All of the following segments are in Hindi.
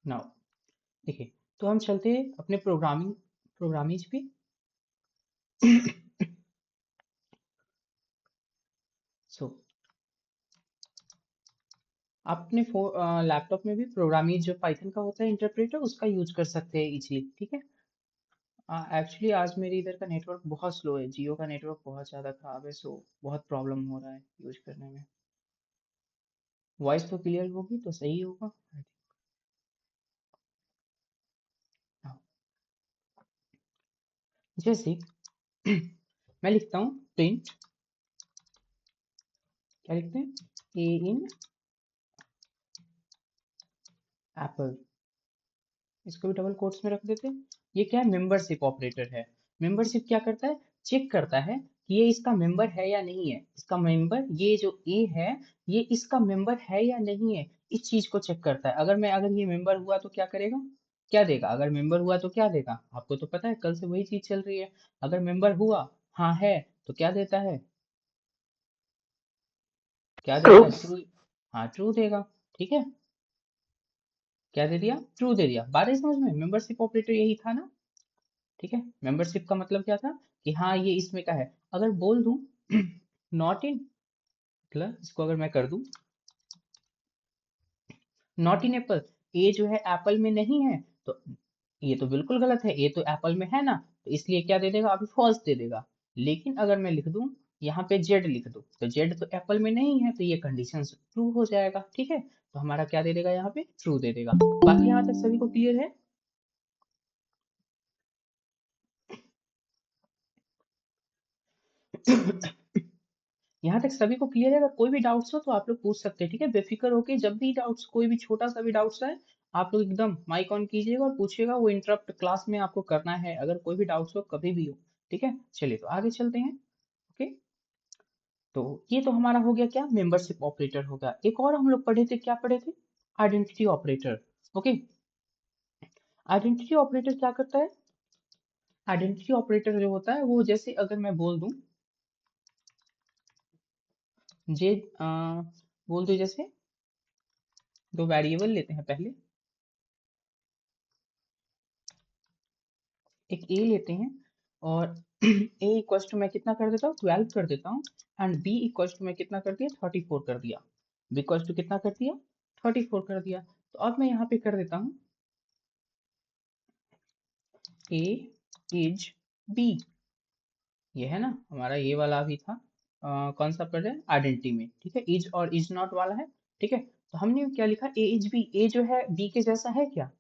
नाउ देखिए, तो हम चलते हैं अपने प्रोग्रामिंग पे। सो आप अपने लैपटॉप में भी प्रोग्रामिंग जो पाइथन का होता है इंटरप्रेटर, उसका यूज कर सकते हैं इजीली। ठीक है। एक्चुअली आज मेरे इधर का नेटवर्क बहुत स्लो है, जियो का नेटवर्क बहुत ज़्यादा खराब है, सो बहुत प्रॉब्लम हो रहा है यूज करने में। वॉइस तो क्लियर होगी तो सही होगा। हाँ, जैसे मैं लिखता हूँ प्रिंट, क्या लिखते हैं, ए इन एप्पल, इसको भी डबल कोट्स में रख देते हैं। ये क्या है, मेंबरशिप ऑपरेटर है। मेंबरशिप क्या करता है, चेक करता है कि ये इसका मेंबर है या नहीं है। इसका मेंबर, ये जो ए है, ये इसका मेंबर है या नहीं है, इस चीज को चेक करता है। अगर ये मेंबर हुआ तो क्या करेगा, क्या देगा। अगर मेंबर हुआ तो क्या देगा, आपको तो पता है, कल से वही चीज चल रही है। अगर मेंबर हुआ, हाँ है, तो क्या देता है, क्या ट्रू। देता है, ट्रू। हाँ, ट्रू देगा। ठीक है, क्या दे दिया, ट्रू दे दिया। बात है समझ में, मेंबरशिप ऑपरेटर यही था ना। ठीक है, मेंबरशिप का मतलब क्या था, कि हाँ ये इसमें का है। अगर बोल दूं नॉट इन, मतलब इसको अगर मैं कर दूं नॉट इन एप्पल, ए जो है एप्पल में नहीं है, तो ये तो बिल्कुल गलत है, ए तो एप्पल में है ना, तो इसलिए क्या दे देगा, अभी फॉल्स दे देगा। लेकिन अगर मैं लिख दूं, यहाँ पे जेड लिख दूं, तो जेड तो एप्पल में नहीं है, तो ये कंडीशन ट्रू हो जाएगा। ठीक है, तो हमारा क्या दे देगा, यहाँ पे ट्रू दे देगा। बाकी यहाँ तक सभी को क्लियर है। यहाँ तक सभी को क्लियर है। अगर कोई भी डाउट्स हो तो आप लोग पूछ सकते हैं। ठीक है, बेफिक्र होके, जब भी डाउट्स, कोई भी छोटा सा भी डाउट्स है, आप लोग एकदम माइक ऑन कीजिएगा और पूछिएगा। वो इंटरप्ट क्लास में आपको करना है, अगर कोई भी डाउट्स हो कभी भी हो। ठीक है, चलिए तो आगे चलते हैं। ओके, तो ये तो हमारा हो गया क्या, मेंबरशिप ऑपरेटर हो गया। एक और हम लोग पढ़े थे, क्या पढ़े थे, identity operator. Okay, identity operator क्या करता है, आइडेंटिटी ऑपरेटर जो होता है वो, जैसे अगर मैं बोल दूं जे बोल दो, जैसे दो वेरिएबल लेते हैं पहले, एक ए लेते हैं, और ए इक्वल्स टू मैं कितना कर देता हूँ, 12 कर देता हूँ। एंड बी इक्वल्स टू मैं कितना कर दिया, 34 कर दिया। बी इक्वल्स टू कितना कर दिया, 34 कर दिया। तो अब मैं यहाँ पे कर देता हूँ ए इज बी, ये है ना हमारा, ये वाला भी था। कौन सा पढ़ रहे हैं, आइडेंटिटी में। ठीक है, इज और इज नॉट वाला है। ठीक है, तो हमने क्या लिखा, ए इज बी, ए जो है बी के जैसा है क्या।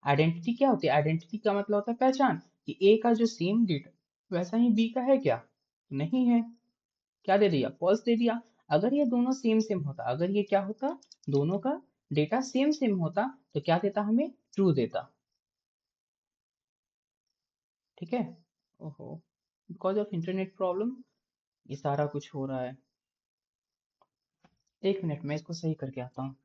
आइडेंटिटी क्या होती है, आइडेंटिटी का मतलब होता है पहचान, कि ए का जो सेम डेटा वैसा ही बी का है क्या, नहीं है। क्या दे दिया, फॉल्स दे दिया। अगर ये दोनों सेम सेम होता, अगर ये क्या होता, दोनों का डेटा सेम सेम होता, तो क्या देता, हमें ट्रू देता। ठीक है, ओहो, बिकॉज ऑफ इंटरनेट प्रॉब्लम ये सारा कुछ हो रहा है। एक मिनट, मैं इसको सही करके आता हूँ।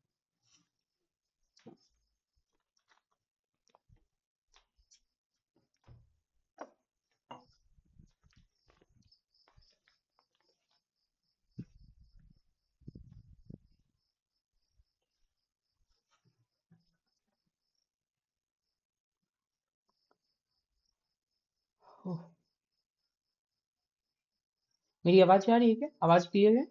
ओह, मेरी आवाज आ रही है क्या, आवाज क्लियर है,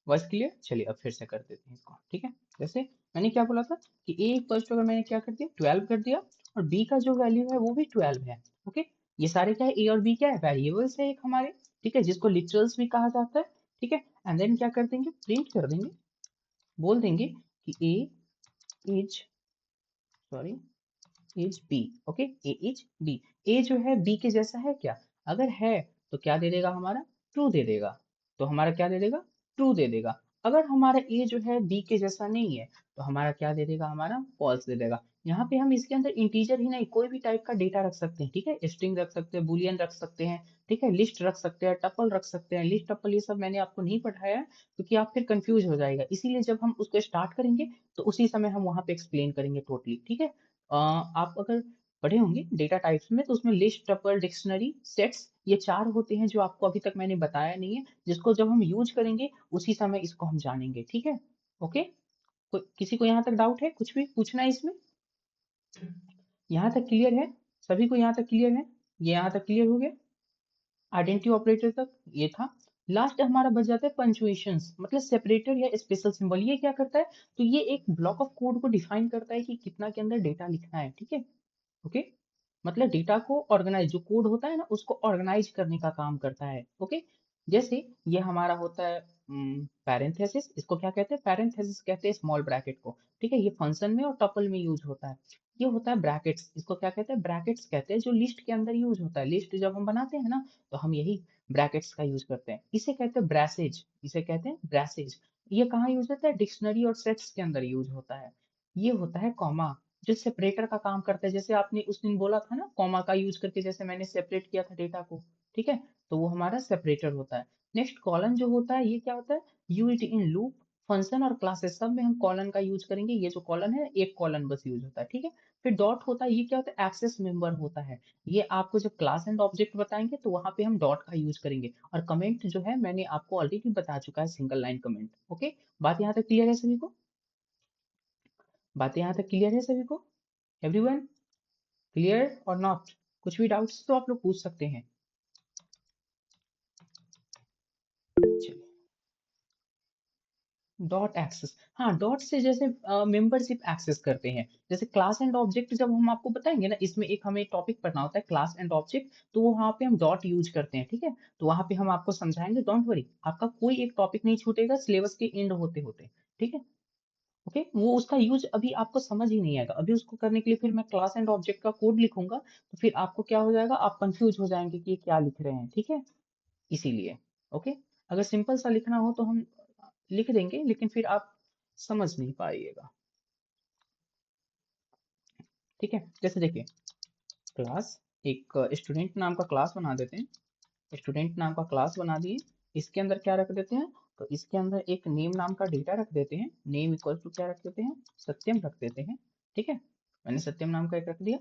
वॉइस क्लियर। चलिए अब फिर से कर देते हैं इसको। ठीक है, जैसे मैंने क्या बोला था, कि ए इक्वल्स टू, अगर मैंने क्या कर दिया, 12 कर दिया, और बी का जो वैल्यू है वो भी 12 है। ओके, ये सारे क्या है, ए और बी क्या है, वेरिएबल्स है एक हमारे। ठीक है, जिसको लिटरल्स भी कहा जाता है। ठीक है, एंड देन क्या कर देंगे, प्रिंट कर देंगे, बोल देंगे कि A is, sorry, is B. Okay, A is B, A जो है बी के जैसा है क्या, अगर है तो क्या दे देगा, हमारा ट्रू दे देगा। तो हमारा क्या दे देगा, ट्रू दे देगा। अगर हमारा ए जो है बी के जैसा नहीं है, तो हमारा क्या दे देगा, हमारा फॉल्स दे देगा। यहाँ पे हम इसके अंदर इंटीजर ही नहीं, कोई भी टाइप का डेटा रख सकते हैं। ठीक है, स्ट्रिंग रख सकते हैं, बुलियन रख सकते हैं। ठीक है, लिस्ट रख सकते हैं, टपल रख सकते हैं। लिस्ट, टपल ये सब मैंने आपको नहीं पढ़ाया है, क्योंकि आप फिर कंफ्यूज हो जाएगा। इसीलिए जब हम उसको स्टार्ट करेंगे, तो उसी समय हम वहां पे एक्सप्लेन करेंगे टोटली। ठीक है, आप अगर पढ़े होंगे डेटा टाइप्स में, तो उसमें लिस्ट, टपल, डिक्शनरी, सेट्स, ये चार होते हैं, जो आपको अभी तक मैंने बताया नहीं है, जिसको जब हम यूज करेंगे उसी समय इसको हम जानेंगे। ठीक है, ओके, किसी को यहाँ तक डाउट है, कुछ भी पूछना है इसमें। यहाँ तक क्लियर है? सभी को यहाँ तक क्लियर है? ये यहाँ तक क्लियर हो गया? आइडेंटिटी ऑपरेटर तक ये था। लास्ट हमारा बच जाता है पंचुएशंस, मतलब सेपरेटर या स्पेशल सिंबल। ये क्या करता है? तो ये एक ब्लॉक ऑफ कोड को डिफाइन करता है कि कितना के अंदर डेटा लिखना है, ठीक है? ओके, मतलब डेटा को ऑर्गेनाइज, जो कोड होता है ना उसको ऑर्गेनाइज करने का काम करता है। ओके, जैसे ये हमारा होता है पैरेंथेसिस, इसको क्या कहते हैं? पैरेंथेसिस कहते हैं स्मॉल ब्रैकेट को, ठीक है? ये फंक्शन में और टपल में यूज होता है। ये होता है ब्रैकेट्स, इसको क्या कहते हैं? ब्रैकेट्स कहते हैं, जो लिस्ट के अंदर यूज होता है। लिस्ट जब हम बनाते हैं ना तो हम यही ब्रैकेट्स का यूज करते हैं। इसे कहते हैं ब्रैसेज, इसे कहते हैं ब्रैसेज। ये कहाँ यूज होता है? डिक्शनरी और सेट्स के अंदर यूज होता है। ये होता है कॉमा, जो सेपरेटर का काम करता है। जैसे आपने उस दिन बोला था ना, कॉमा का यूज करके जैसे मैंने सेपरेट किया था डेटा को, ठीक है? तो वो हमारा सेपरेटर होता है। नेक्स्ट कॉलन जो होता है, ये क्या होता है? यूज्ड इन लूप, फंक्शन और क्लासेस सब में हम कॉलन का यूज करेंगे। ये जो कॉलन है, एक कॉलन बस यूज होता है, ठीक है? फिर डॉट होता है, ये क्या होता है? एक्सेस मेंबर होता है। ये आपको जब क्लास एंड ऑब्जेक्ट बताएंगे तो वहां पे हम डॉट का यूज करेंगे। और कमेंट जो है मैंने आपको ऑलरेडी बता चुका है, सिंगल लाइन कमेंट। ओके, बात यहाँ तक क्लियर है सभी को? बातें यहाँ तक क्लियर है सभी को? एवरीवन क्लियर और नॉट? कुछ भी डाउट्स तो आप लोग पूछ सकते हैं। चलिए, डॉट एक्सेस, हाँ डॉट से जैसे मेंबरशिप एक्सेस करते हैं। जैसे क्लास एंड ऑब्जेक्ट जब हम आपको बताएंगे ना, इसमें एक हमें टॉपिक पढ़ना होता है क्लास एंड ऑब्जेक्ट, तो वहाँ पे हम डॉट यूज करते हैं, ठीक है? तो वहाँ पे हम आपको समझाएंगे, डोंट वरी, आपका कोई एक टॉपिक नहीं छूटेगा सिलेबस के एंड होते होते, ठीक है? ओके, वो उसका यूज अभी आपको समझ ही नहीं आएगा। अभी उसको करने के लिए फिर मैं क्लास एंड ऑब्जेक्ट का कोड लिखूंगा, तो फिर आपको क्या हो जाएगा? आप कंफ्यूज हो जाएंगे कि ये क्या लिख रहे हैं, ठीक है? इसीलिए। ओके, अगर सिंपल सा लिखना हो तो हम लिख देंगे, लेकिन फिर आप समझ नहीं पाइएगा, ठीक है? जैसे देखिए, क्लास, एक स्टूडेंट नाम का क्लास बना देते हैं। स्टूडेंट नाम का क्लास बना दिए, इसके अंदर क्या रख देते हैं? तो इसके अंदर एक नेम नाम का डेटा रख देते हैं। नेम इक्वल टू क्या रख देते हैं? सत्यम रख देते हैं, ठीक है? मैंने सत्यम नाम का एक रख दिया।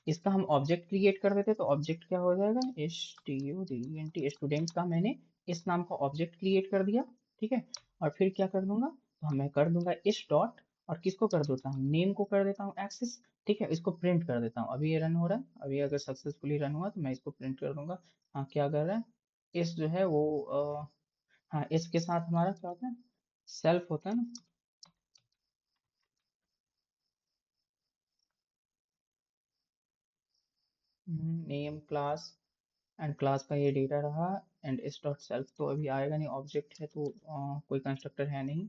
इसका हम ऑब्जेक्ट क्रिएट कर देते हैं, तो ऑब्जेक्ट क्या हो जाएगा? स्टूडेंट, स्टूडेंट का मैंने इस नाम का ऑब्जेक्ट क्रिएट कर दिया, ठीक है? और फिर क्या कर दूंगा? तो मैं कर दूंगा इस डॉट, और किसको कर देता हूँ? नेम को कर देता हूँ एक्सेस, ठीक है? इसको प्रिंट कर देता हूँ। अभी ये रन हो रहा है, अभी अगर सक्सेसफुली रन हुआ तो मैं इसको प्रिंट कर दूंगा। हाँ, क्या कर रहा है? इस जो है वो हाँ, इसके साथ हमारा क्या होता है? सेल्फ होता है ना। नेम क्लास, एंड क्लास का ये डेटा रहा, एंड इस डॉट सेल्फ तो अभी आएगा नहीं, ऑब्जेक्ट है तो कोई कंस्ट्रक्टर है नहीं।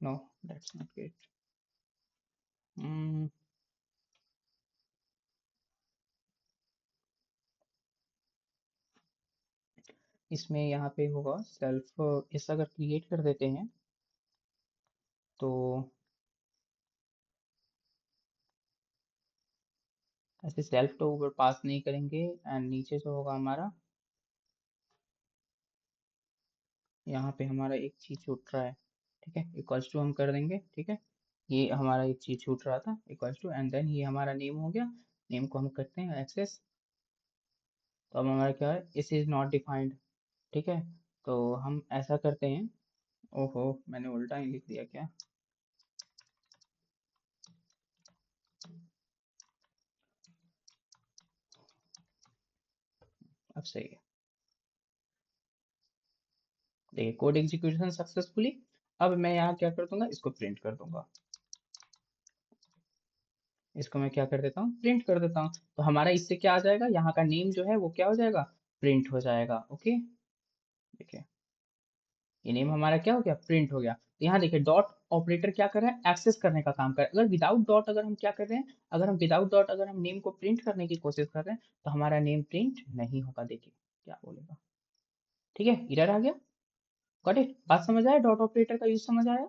No, that's not great. इसमें यहाँ पे होगा सेल्फ, इस अगर क्रिएट कर देते हैं तो ऐसे सेल्फ तो ऊपर पास नहीं करेंगे, एंड नीचे जो होगा हमारा, यहाँ पे हमारा एक चीज छूट रहा है, ठीक है? इक्वल्स टू हम कर देंगे, ठीक है? ये हमारा एक चीज छूट रहा था, इक्वल्स टू, एंड देन ये हमारा नेम हो गया। नेम को हम करते हैं एक्सेस। तो अब हमारा क्या है? इस इज नॉट डिफाइंड, ठीक है? तो हम ऐसा करते हैं, ओहो मैंने उल्टा ही लिख दिया क्या? अब सही है। देखिए, कोड एग्जीक्यूशन सक्सेसफुली। अब मैं यहाँ क्या कर दूंगा? इसको प्रिंट कर दूंगा। इसको मैं क्या कर देता हूँ? प्रिंट कर देता हूँ। तो हमारा इससे क्या आ जाएगा? यहाँ का नेम जो है वो क्या हो जाएगा? प्रिंट हो जाएगा। ओके, देखिए, ये नेम हमारा क्या हो गया? प्रिंट हो गया। तो यहाँ देखिए, डॉट ऑपरेटर क्या कर रहा है? एक्सेस करने का काम कर रहा है। अगर विदाउट डॉट अगर हम क्या कर रहे हैं, अगर हम विदाउट डॉट अगर हम नेम को प्रिंट करने की कोशिश कर रहे हैं, तो हमारा नेम प्रिंट नहीं होगा। देखिए क्या बोलेगा, ठीक है? इरर आ गया। Got it? बात समझ आया? डॉट ऑपरेटर का यूज समझ आया?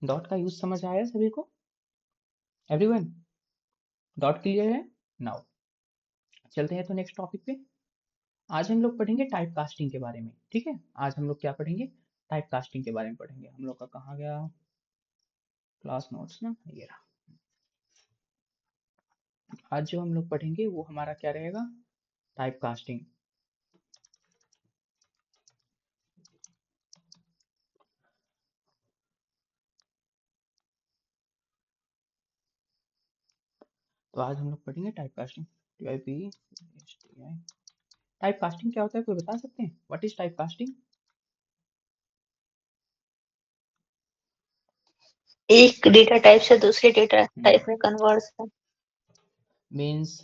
डॉट का यूज समझ आया सभी को? एवरीवन, डॉट क्लियर है? नाउ चलते हैं तो नेक्स्ट टॉपिक पे। आज हम लोग पढ़ेंगे टाइप कास्टिंग के बारे में, ठीक है? आज हम लोग क्या पढ़ेंगे? टाइप कास्टिंग के बारे में पढ़ेंगे। हम लोग का कहाँ गया? क्लास नोट्स ना, ये रहा। आज जो हम लोग पढ़ेंगे वो हमारा क्या रहेगा? Type casting. तो आज हम लोग पढ़ेंगे type casting. TYP type casting क्या होता है, कोई बता सकते हैं? What is type casting? एक डेटा टाइप से दूसरे डेटा टाइप में कन्वर्सन। मीन्स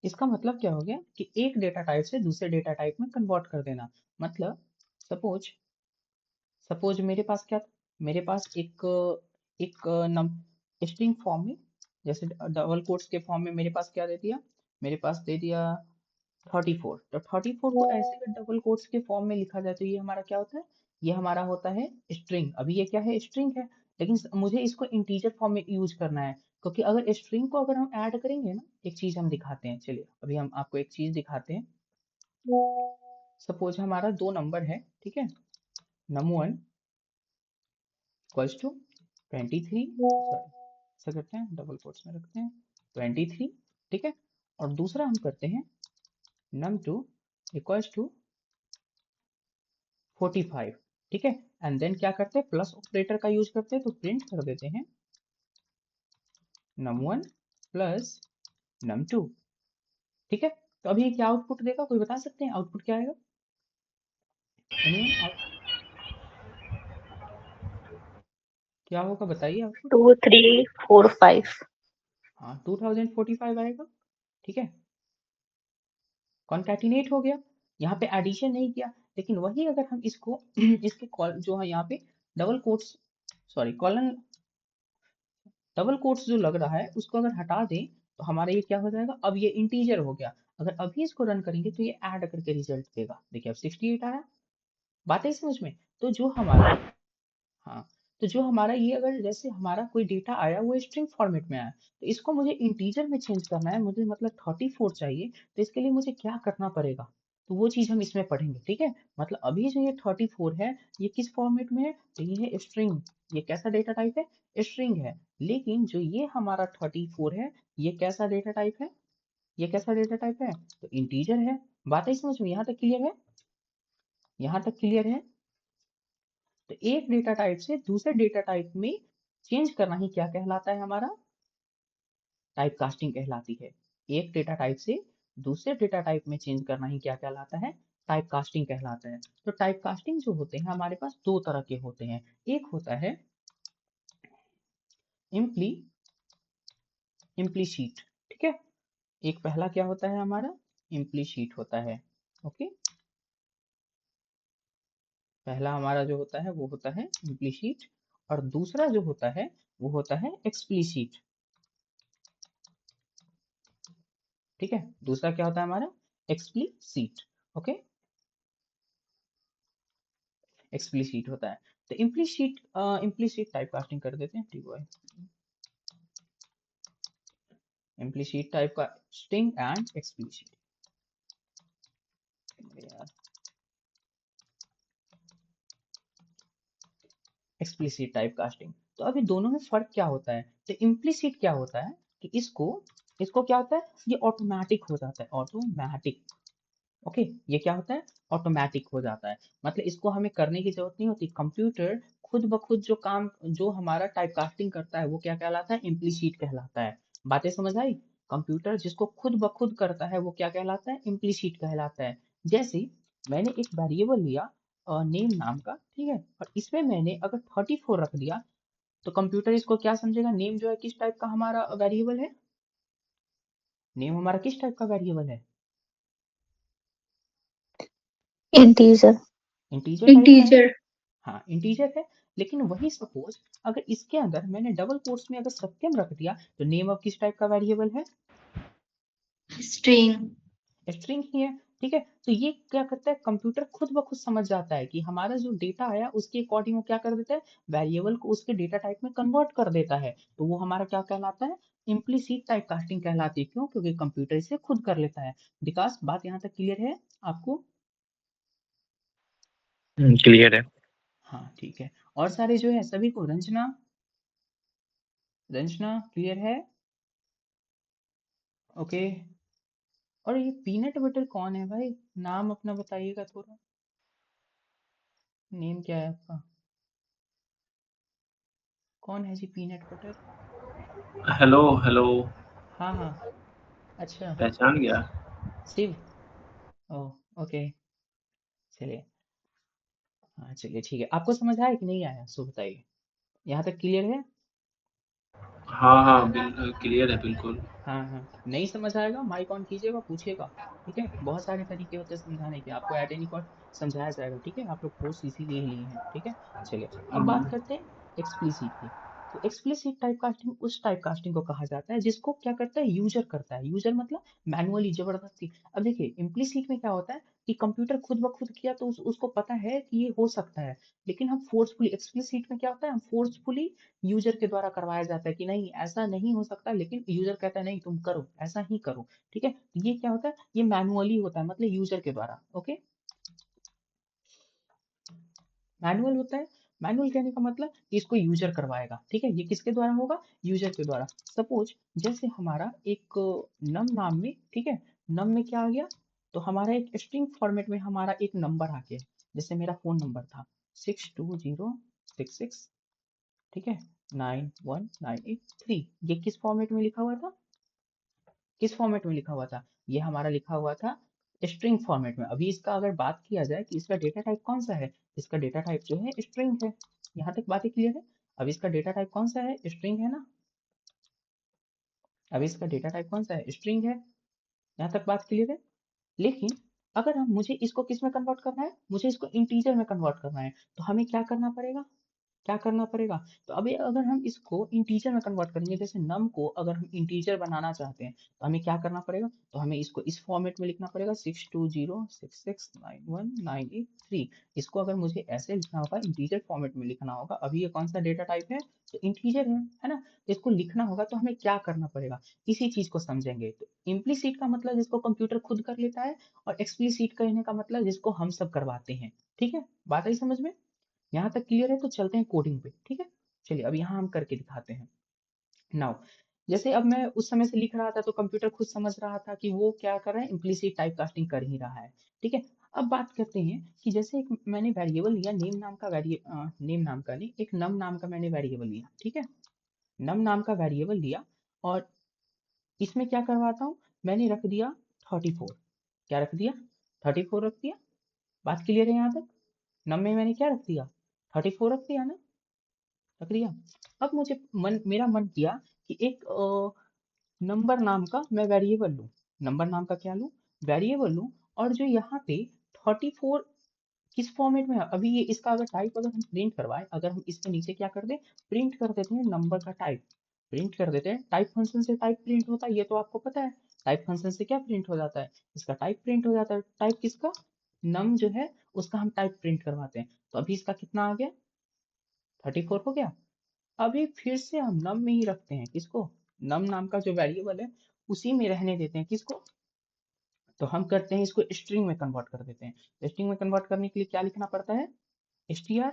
इसका मतलब क्या हो गया कि एक डेटा टाइप से दूसरे डेटा टाइप में कन्वर्ट कर देना। मतलब सपोज सपोज मेरे पास क्या था, मेरे पास एक नम स्ट्रिंग फॉर्म में, जैसे डबल कोट्स के फॉर्म में मेरे पास क्या दे दिया, मेरे पास दे दिया 34। तो 34 को ऐसे अगर डबल कोट्स के फॉर्म में लिखा जाए तो ये हमारा क्या होता है, ये हमारा होता है स्ट्रिंग। अभी ये क्या है, स्ट्रिंग है, लेकिन मुझे इसको इंटीजर फॉर्म में यूज करना है, क्योंकि अगर स्ट्रिंग को अगर हम ऐड करेंगे ना, एक चीज हम दिखाते हैं, चलिए अभी हम आपको एक चीज दिखाते हैं। सपोज हमारा दो नंबर है, ठीक है, num1 इक्वल्स टू 23, सॉरी ऐसा करते हैं, डबल कोट्स में रखते हैं 23, ठीक है, और दूसरा हम करते हैं num2 इक्वल्स टू 45, ठीक है, एंड देन क्या करते हैं, प्लस ऑपरेटर का यूज करते हैं, तो प्रिंट कर देते हैं num1 प्लस num2, ठीक है। तो अभी ये क्या आउटपुट देगा, कोई बता सकते हैं आउटपुट क्या आएगा? एनीवन क्या होगा, बताइए आउटपुट। 2 3 4 5। हाँ 2045 आएगा, ठीक है, कॉन्कैटिनेट हो गया, यहाँ पे एडिशन नहीं किया। लेकिन वही अगर हम इसको इसके कॉल जो है यहाँ पे double quotes, sorry colon, double quotes जो लग रहा है उसको अगर हटा दें तो हमारा ये क्या हो जाएगा, अब ये इंटीजर हो गया। अगर अभी इसको रन करेंगे तो ये ऐड करके रिजल्ट देगा, देखिए अब 68 आया। बात है समझ में? तो जो हमारा, हाँ, तो जो हमारा ये अगर जैसे हमारा कोई डेटा आया वो स्ट्रिंग फॉर्मेट में आया, तो इसको मुझे इंटीजर में चेंज करना है, मुझे मतलब 34 चाहिए, तो इसके लिए मुझे क्या करना पड़ेगा, तो वो चीज हम इसमें पढ़ेंगे, ठीक है। मतलब अभी जो ये 34 है ये किस फॉर्मेट में है, तो ये है स्ट्रिंग। ये कैसा डेटा टाइप है, स्ट्रिंग है। लेकिन जो ये हमारा 34 है ये कैसा डेटा टाइप है, ये कैसा डेटा टाइप है, तो इंटीजर है। बात है समझ में, यहाँ तक क्लियर है, यहाँ तक क्लियर है। तो एक डेटा टाइप से दूसरे डेटा टाइप में चेंज करना ही क्या कहलाता है, हमारा टाइप कास्टिंग कहलाती है। एक डेटा टाइप से दूसरे डेटा टाइप में चेंज करना ही क्या कहलाता है, टाइप कास्टिंग कहलाता है। तो टाइप कास्टिंग जो होते हैं हमारे पास दो तरह के होते हैं, एक होता है इम्प्ली इम्प्लीशीट, ठीक है, एक पहला क्या होता है हमारा, इम्प्लीशीट होता है, ओके। पहला हमारा जो होता है वो होता है इम्प्लीशीट, और दूसरा जो होता है वो होता है एक्सप्लिसिट, ठीक है। दूसरा क्या होता है हमारा, एक्सप्लिसिट, ओके, एक्सप्लिसिट होता है। तो इम्प्लिसिट इम्प्लिसिट टाइप कास्टिंग कर देते हैं, ठीक है, implicit type casting and explicit, यार एक्सप्लिसिट टाइप कास्टिंग। तो अभी दोनों में फर्क क्या होता है, तो इम्प्लिसिट क्या होता है कि इसको इसको क्या होता है, ये ऑटोमेटिक हो जाता है, ऑटोमेटिक, ओके। ये क्या होता है, ऑटोमेटिक हो जाता है, मतलब इसको हमें करने की जरूरत नहीं होती, कंप्यूटर खुद ब खुद जो काम जो हमारा टाइप कास्टिंग करता है वो क्या कहलाता है, इम्प्लीसीट कहलाता है। बातें समझ आई? कंप्यूटर जिसको खुद ब खुद करता है वो क्या कहलाता है, इम्प्लीसीट कहलाता है। जैसे मैंने एक वेरिएबल लिया नेम नाम का, ठीक है, और इसमें मैंने अगर 34 रख दिया, तो कंप्यूटर इसको क्या समझेगा, नेम जो है किस टाइप का हमारा वेरिएबल है, नेम हमारा किस टाइप का वेरिएबल है, इंटीजर। इंटीजर टाइप का है, इंटीजर। हाँ इंटीजर है। लेकिन वही सपोज अगर इसके अंदर मैंने डबल कोट्स में अगर सत्यम रख दिया, तो नेम अब किस टाइप का वेरिएबल है, स्ट्रिंग। स्ट्रिंग ही है, ठीक है। तो ये क्या करता है, कंप्यूटर खुद ब खुद समझ जाता है कि हमारा जो डेटा आया उसके अकॉर्डिंग वो क्या कर देता है, वेरिएबल को उसके डेटा टाइप में कन्वर्ट कर देता है। तो वो हमारा क्या कहलाता है, इम्प्लीसिट टाइप कास्टिंग कहलाती है। क्यों? क्योंकि कंप्यूटर इसे खुद कर लेता है। विकास बात यहाँ तक क्लियर है आपको? क्लियर है। हाँ ठीक है, और सारे जो है सभी को, रंजना रंजना क्लियर है? ओके। और ये पीनट बटर कौन है भाई? नाम अपना बताइएगा थोड़ा। नेम क्या है आपका? कौन है जी पीनट बटर? Hello hello. हाँ हाँ। अच्छा। पहचान गया? शिव। ओह। ओके। चलिए। हाँ चलिए ठीक है, आपको समझ आया कि नहीं आया सो बताइए। यहाँ तक क्लियर है? हाँ हाँ, क्लियर है बिल्कुल। हाँ हाँ, नहीं समझ आएगा माइक ऑन कीजिएगा, पूछिएगा। ठीक है, बहुत सारे तरीके होते हैं समझाने के, आपको एट एनी कॉस्ट समझाया जाएगा। ठीक है, आप लोग कोर्स इसीलिए ही लिए हैं। ठीक है। चलिए, अब बात करते हैं एक्सप्लिसिट की। तो एक्सप्लिसिट टाइप कास्टिंग उस टाइप कास्टिंग को कहा जाता है जिसको क्या करता है, यूजर करता है। यूजर मतलब मैनुअली, जबरदस्ती। अब देखिए इम्प्लिसिट में क्या होता है कि कंप्यूटर खुद ब खुद किया तो उसको पता है कि ये हो सकता है, लेकिन हम फोर्सफुली, एक्सप्लिसिट में क्या होता है, हम फोर्सफुली यूजर के द्वारा करवाया जाता है कि नहीं ऐसा नहीं हो सकता, लेकिन यूजर कहता है नहीं तुम करो, ऐसा ही करो। ठीक है, तो ये क्या होता है, ये मैनुअली होता है, मतलब यूजर के द्वारा। ओके। मैनुअल होता है। मैनुअल कहने का मतलब कि इसको यूजर करवाएगा। ठीक है, ये किसके द्वारा होगा, यूजर के द्वारा। सपोज जैसे हमारा एक नम नाम में, ठीक है, नम में क्या आ गया, तो हमारा एक स्ट्रिंग फॉर्मेट में हमारा एक नंबर आ गया। जैसे मेरा फोन नंबर था 620663, ठीक है, 91983। ये किस फॉर्मेट में लिखा हुआ था, किस फॉर्मेट में लिखा हुआ था, ये हमारा लिखा हुआ था स्ट्रिंग फॉर्मेट में। अभी इसका अगर बात किया जाए कि इसका डेटा टाइप कौन सा है, इसका डेटा टाइप जो है स्ट्रिंग है। यहाँ तक बातें क्लियर है? अब इसका डेटा टाइप कौन सा है, स्ट्रिंग है ना। अब इसका डेटा टाइप कौन सा है, स्ट्रिंग है। यहाँ तक बात क्लियर है? लेकिन अगर हम, मुझे इसको किस में कन्वर्ट करना है, मुझे इसको इंटीजर में कन्वर्ट करना है, तो हमें क्या करना पड़ेगा, क्या करना पड़ेगा। तो अभी अगर हम इसको इंटीजर में कन्वर्ट करेंगे, जैसे नम को अगर हम इंटीजर बनाना चाहते हैं, तो हमें क्या करना पड़ेगा, तो हमें इसको इस फॉर्मेट में लिखना पड़ेगा 6206691983। इसको अगर मुझे ऐसे लिखना होगा, इंटीजर फॉर्मेट में लिखना होगा, अभी ये कौन सा डेटा टाइप है, तो इंटीजर है ना। तो इसको लिखना होगा तो हमें क्या करना पड़ेगा, इसी चीज को समझेंगे। तो इम्प्लीसिट का मतलब जिसको कंप्यूटर खुद कर लेता है, और एक्सप्लिसिट कहने का मतलब जिसको हम सब करवाते हैं। ठीक है, बात आई समझ में? यहाँ तक क्लियर है? तो चलते हैं कोडिंग पे। ठीक है, चलिए अब यहाँ हम करके दिखाते हैं। नाउ, जैसे अब मैं उस समय से लिख रहा था तो कंप्यूटर खुद समझ रहा था कि वो क्या कर रहा है, इम्प्लीसिट टाइप कास्टिंग कर ही रहा है। ठीक है, अब बात करते हैं कि जैसे एक मैंने वेरिएबल लिया, नेम नाम का नेम नाम का नहीं, एक नम नाम का मैंने वेरिएबल लिया। ठीक है, नम नाम का वेरिएबल लिया, और इसमें क्या करवाता हूँ, मैंने रख दिया 34। क्या रख दिया, 34 रख दिया। बात क्लियर है यहाँ तक? नम में मैंने क्या रख दिया, 34 रख दिया ना, रख दिया। अब मुझे मेरा मन किया कि एक नंबर नाम का मैं वेरिएबल लूं। नंबर नाम का क्या लूं, वेरिएबल लूं। और जो यहाँ पे 34 किस फॉर्मेट में है, अभी ये इसका अगर टाइप अगर हम प्रिंट करवाएं, अगर हम इसके नीचे क्या कर दें, प्रिंट कर देते हैं नंबर का टाइप, प्रिंट कर देते हैं। टाइप फंक्शन से टाइप प्रिंट होता है, ये तो आपको पता है। टाइप फंक्शन से क्या प्रिंट हो जाता है, इसका टाइप प्रिंट हो जाता है। टाइप किसका, नम जो है उसका हम टाइप प्रिंट करवाते हैं। तो अभी इसका कितना आ गया, 34 हो गया। अभी फिर से हम नम में ही रखते हैं, किसको, नम नाम का जो वेरिएबल है उसी में रहने देते हैं, किसको, तो हम करते हैं इसको स्ट्रिंग में कन्वर्ट कर देते हैं। स्ट्रिंग में कन्वर्ट करने के लिए क्या लिखना पड़ता है, str,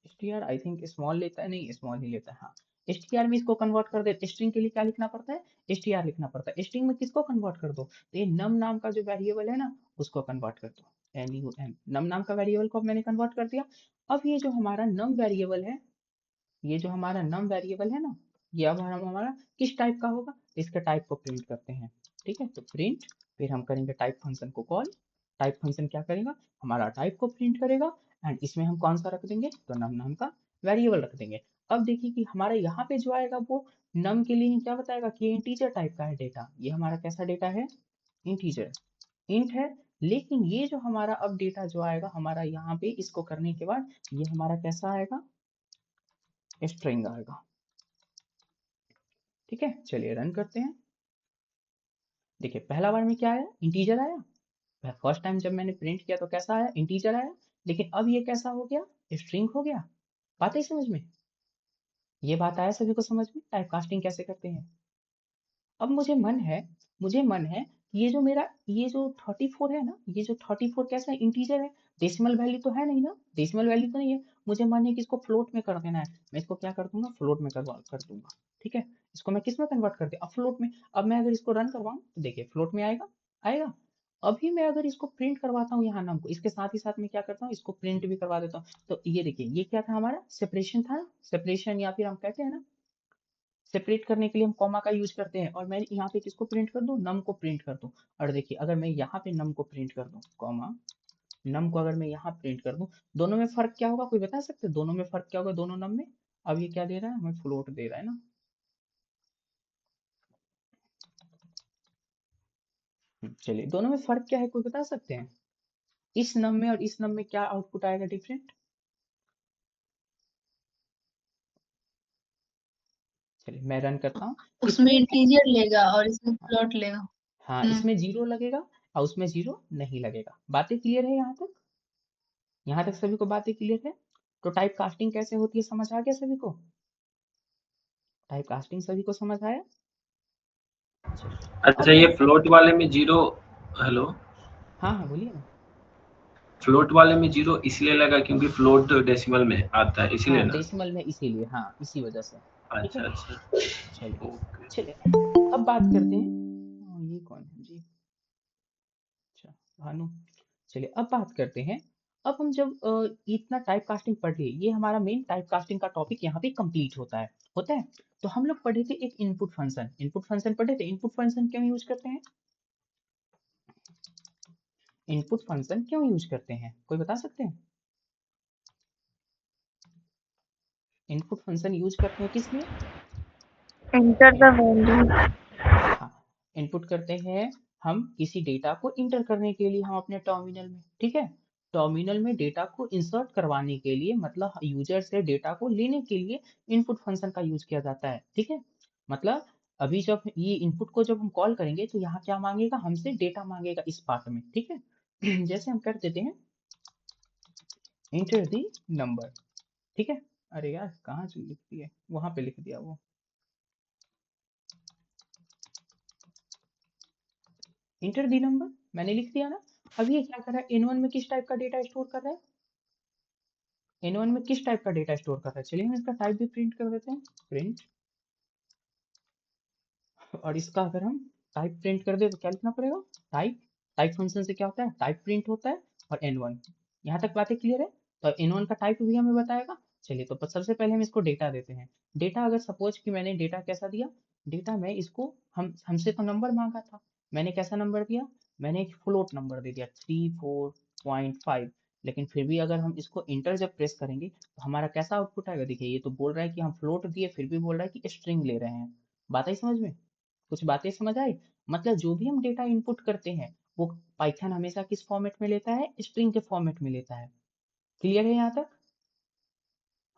str I think small लेता है, नहीं स्मॉल ही लेता है, हाँ। str में इसको कन्वर्ट कर दे, स्ट्रिंग के लिए क्या लिखना पड़ता है, str लिखना पड़ता है। स्ट्रिंग में किसको कन्वर्ट कर दो, तो ये नम नाम का जो वेरिएबल है ना उसको कन्वर्ट कर दो। num, नम नाम का वेरिएबल को अब मैंने कन्वर्ट कर दिया। अब ये जो हमारा नम वेरिएबल है, ये जो हमारा नम वेरिएबल है ना, ये अब हमारा किस टाइप का होगा, इसके टाइप को प्रिंट करते हैं। ठीक है, तो प्रिंट, फिर हम करेंगे टाइप फंक्शन को कॉल। टाइप फंक्शन क्या करेगा, हमारा टाइप को प्रिंट करेगा। एंड इसमें हम कौन सा रख देंगे, तो नम नाम का वेरिएबल रख देंगे। अब देखिए कि हमारे यहाँ पे जो आएगा वो नम के लिए क्या बताएगा कि इंटीजर टाइप का है डेटा, ये हमारा कैसा डेटा है, इंटीजर, इंट है। लेकिन ये जो हमारा अब डेटा जो आएगा हमारा यहाँ पे, इसको करने के बाद ये हमारा कैसा आएगा, स्ट्रिंग आएगा। ठीक है, चलिए रन करते हैं। देखिए पहला बार में क्या आया, इंटीजर आया। फर्स्ट टाइम जब मैंने प्रिंट किया तो कैसा आया, इंटीजर आया। लेकिन अब ये कैसा हो गया, स्ट्रिंग हो गया। बात है समझ में, ये बात आया सभी को समझ में, टाइप कास्टिंग कैसे करते हैं। अब मुझे मन है कि ये जो मेरा, ये जो 34 है ना, ये जो 34 कैसा है, इंटीजर है। डेसिमल वैल्यू तो है नहीं ना, डेसिमल वैल्यू तो नहीं है। मुझे मन है कि इसको फ्लोट में कर देना है, मैं इसको क्या कर दूंगा, फ्लोट में कर दूंगा। ठीक है, इसको मैं किस में कन्वर्ट कर दिया, अब फ्लोट में। अब मैं अगर इसको रन करवाऊं तो देखिए फ्लोट में आएगा, आएगा। अभी मैं अगर इसको प्रिंट करवाता हूँ यहाँ नाम को, इसके साथ ही साथ मैं क्या करता हूँ, इसको प्रिंट भी करवा देता हूँ। तो ये देखिए ये क्या था हमारा, सेपरेशन था, सेपरेशन या फिर हम कहते हैं ना सेपरेट करने के लिए हम कॉमा का यूज करते हैं। और मैं यहाँ पे किसको प्रिंट कर दूं, नम को प्रिंट कर दूं। और देखिए अगर मैं यहाँ पे नम को प्रिंट कर दूं, कॉमा नम को अगर मैं यहाँ प्रिंट कर दूं, दोनों में फर्क क्या होगा, कोई बता सकते हैं दोनों में फर्क क्या होगा, दोनों नम में। अब ये क्या दे रहा है, हमें फ्लोट दे रहा है ना। चलिए दोनों में फर्क क्या है, कोई बता सकते हैं, इस नम में और इस नम में क्या आउटपुट आएगा डिफरेंट। चलिए मैं रन करता हूँ उसमें इसमें। इंटीजर लेगा और इसमें फ्लोट लेगा। हाँ इसमें जीरो लगेगा और उसमें जीरो नहीं लगेगा। बातें क्लियर है यहाँ तक, यहाँ तक सभी को बातें क्लियर है। तो टाइप कास्टिंग कैसे होती है समझ आ गया सभी को, टाइप कास्टिंग सभी को समझ आया। चलिए अच्छा, अब ये मैं, फ्लोट वाले में जीरो, हेलो, हाँ हाँ बोलिए ना। फ्लोट वाले में जीरो इसलिए लगा क्योंकि फ्लोट डेसिमल में आता है, इसीलिए हाँ ना? डेसिमल में इसीलिए, हाँ इसी वजह से। ठीक है अच्छा अच्छा, चलिए, ओके। चलिए अब बात करते हैं। ये कौन है जी, अच्छा भानु। चलिए अब बात करते हैं। अब हम जब इतना टाइप कास्टिंग पढ़ लिए, ये हमारा मेन टाइप कास्टिंग का टॉपिक यहाँ पे कंप्लीट होता है, होता है। तो हम लोग पढ़े थे एक इनपुट फंक्शन, इनपुट फंक्शन पढ़े थे। इनपुट फंक्शन क्यों यूज करते हैं, इनपुट फंक्शन क्यों यूज करते हैं, कोई बता सकते हैं। इनपुट फंक्शन यूज करते हैं किस लिए, एंटर द इन- वैल्यू। हाँ इनपुट करते हैं हम किसी डेटा को इंटर करने के लिए हम अपने टर्मिनल में, ठीक है। टर्मिनल में डेटा को इंसर्ट करवाने के लिए, मतलब यूजर से डेटा को लेने के लिए इनपुट फंक्शन का यूज किया जाता है, ठीक है। मतलब अभी जब ये इनपुट को जब हम कॉल करेंगे तो यहाँ क्या मांगेगा, हमसे डेटा मांगेगा इस पार्ट में, ठीक है। जैसे हम कर देते हैं इंटर द नंबर, ठीक है। अरे यार कहाँ से लिख दिया, वहां पे लिख दिया वो, इंटर दी नंबर मैंने लिख दिया ना। अब ये क्या कर रहा है, N1 में किस टाइप का डेटा स्टोर कर रहा है, N1 में किस टाइप का डेटा स्टोर कर रहा है। चलिए हम इसका टाइप भी प्रिंट कर देते हैं, प्रिंट। और इसका अगर हम टाइप प्रिंट कर दे तो क्या लिखना पड़ेगा, टाइप। टाइप फंक्शन से क्या होता है, टाइप प्रिंट होता है। और N1, यहाँ तक बातें क्लियर है। तो N1 का टाइप भी हमें बताएगा। चलिए तो सबसे पहले हम इसको डेटा देते हैं। डेटा अगर सपोज कि मैंने डेटा कैसा दिया, डेटा में इसको हमसे तो नंबर मांगा था, मैंने कैसा नंबर दिया, मैंने एक फ्लोट नंबर दे दिया 34.5। लेकिन फिर भी अगर हम इसको इंटर जब प्रेस करेंगे तो हमारा कैसा आउटपुट आएगा, देखिए ये तो बोल रहा है कि हम फ्लोट दिए फिर भी बोल रहा है कि स्ट्रिंग ले रहे हैं। बात आई समझ में, कुछ बातें समझ आई। मतलब जो भी हम डेटा इनपुट करते हैं वो पाइथन हमेशा किस फॉर्मेट में लेता है, स्ट्रिंग के फॉर्मेट में लेता है। क्लियर है यहाँ तक।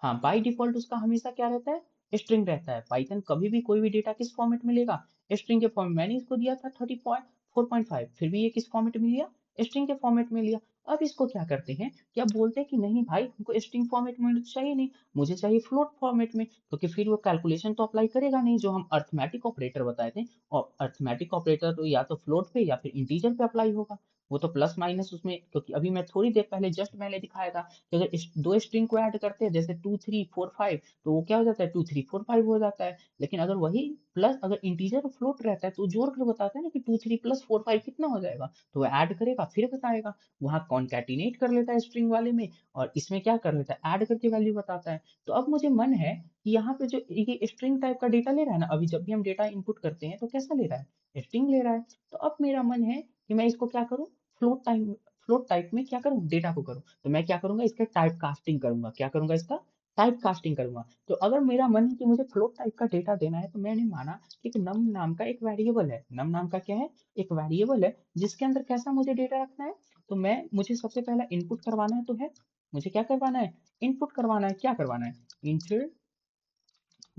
हाँ बाय डिफॉल्ट उसका हमेशा क्या रहता है, स्ट्रिंग रहता है। पाइथन कभी भी कोई भी डेटा किस फॉर्मेट में लेगा, स्ट्रिंग के फॉर्मेट। मैंने इसको दिया था 34.5, फिर भी ये किस फॉर्मेट में लिया, स्ट्रिंग के फॉर्मेट में लिया। अब इसको क्या करते हैं, क्या बोलते हैं कि नहीं भाई हमको स्ट्रिंग फॉर्मेट में तो चाहिए नहीं, मुझे चाहिए फ्लोट फॉर्मेट में, क्योंकि फिर वो कैलकुलेशन तो अप्लाई करेगा नहीं जो हम अर्थमेटिक ऑपरेटर बताए थे। और अर्थमेटिक ऑपरेटर तो या तो फ्लोट पे या फिर इंटीजर पे अप्लाई होगा। वो तो प्लस माइनस उसमें, क्योंकि अभी मैं थोड़ी देर पहले जस्ट मैंने दिखाया था कि अगर दो स्ट्रिंग को ऐड करते हैं जैसे 2 3 4 5, तो वो क्या हो जाता है 2 3 4 5 हो जाता है। लेकिन अगर वही प्लस अगर इंटीजर और फ्लोट रहता है तो जोड़ कर बताता है ना कि 2 3 + 4 5 कितना हो जाएगा, तो वो ऐड करेगा फिर बताएगा। वहाँ कॉन्कैटिनेट कर लेता है स्ट्रिंग वाले में, और इसमें क्या कर लेता है, ऐड करके वैल्यू बताता है। तो अब मुझे मन है कि यहाँ पे जो ये स्ट्रिंग टाइप का डेटा ले रहा है ना, अभी जब भी हम डेटा इनपुट करते हैं तो कैसा ले रहा है, स्ट्रिंग ले रहा है। तो अब मेरा मन है कि मैं इसको क्या करूँ, फ्लोट टाइप, फ्लोट टाइप में क्या करूँ, डेटा को करूँ। तो मैं क्या करूंगा, इसका टाइप कास्टिंग करूंगा, क्या करूंगा, इसका टाइप कास्टिंग करूंगा। तो अगर मेरा मन है कि मुझे फ्लोट टाइप का डेटा देना है तो मैंने माना कि एक नम नाम का एक वेरिएबल है, नम नाम का क्या है, एक वेरिएबल है जिसके अंदर कैसा मुझे डेटा रखना है। तो मुझे सबसे पहला इनपुट करवाना है, तो है मुझे क्या करवाना है, इनपुट करवाना है, क्या करवाना है, इंटर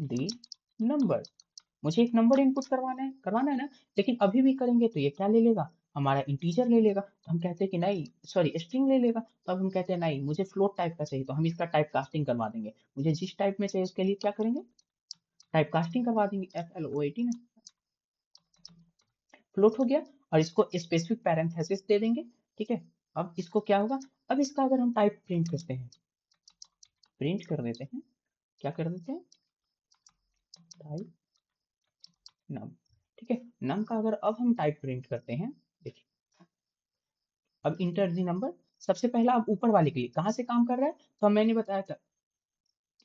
द नंबर। मुझे एक नंबर इनपुट करवाना है ना। लेकिन अभी भी करेंगे तो ये क्या ले लेगा, हमारा इंटीजर ले लेगा। तो हम कहते हैं कि नहीं, सॉरी स्ट्रिंग ले लेगा। तो अब हम कहते हैं नहीं मुझे फ्लोट टाइप का चाहिए, तो हम इसका टाइप कास्टिंग करवा देंगे। मुझे जिस टाइप में चाहिए उसके लिए क्या करेंगे, टाइप कास्टिंग करवा देंगे, FLOAT ना, फ्लोट हो गया। और इसको स्पेसिफिक पैरेंथेसिस दे देंगे, ठीक है। अब इसको क्या होगा, अब इसका अगर हम टाइप प्रिंट करते हैं, प्रिंट कर देते हैं, क्या कर देते हैं, टाइप नम, ठीक है। नम का अगर अब हम टाइप प्रिंट करते हैं, देखिए अब इंटर द नंबर, सबसे पहला अब ऊपर वाले के लिए कहाँ से काम कर रहा है, तो मैंने बताया था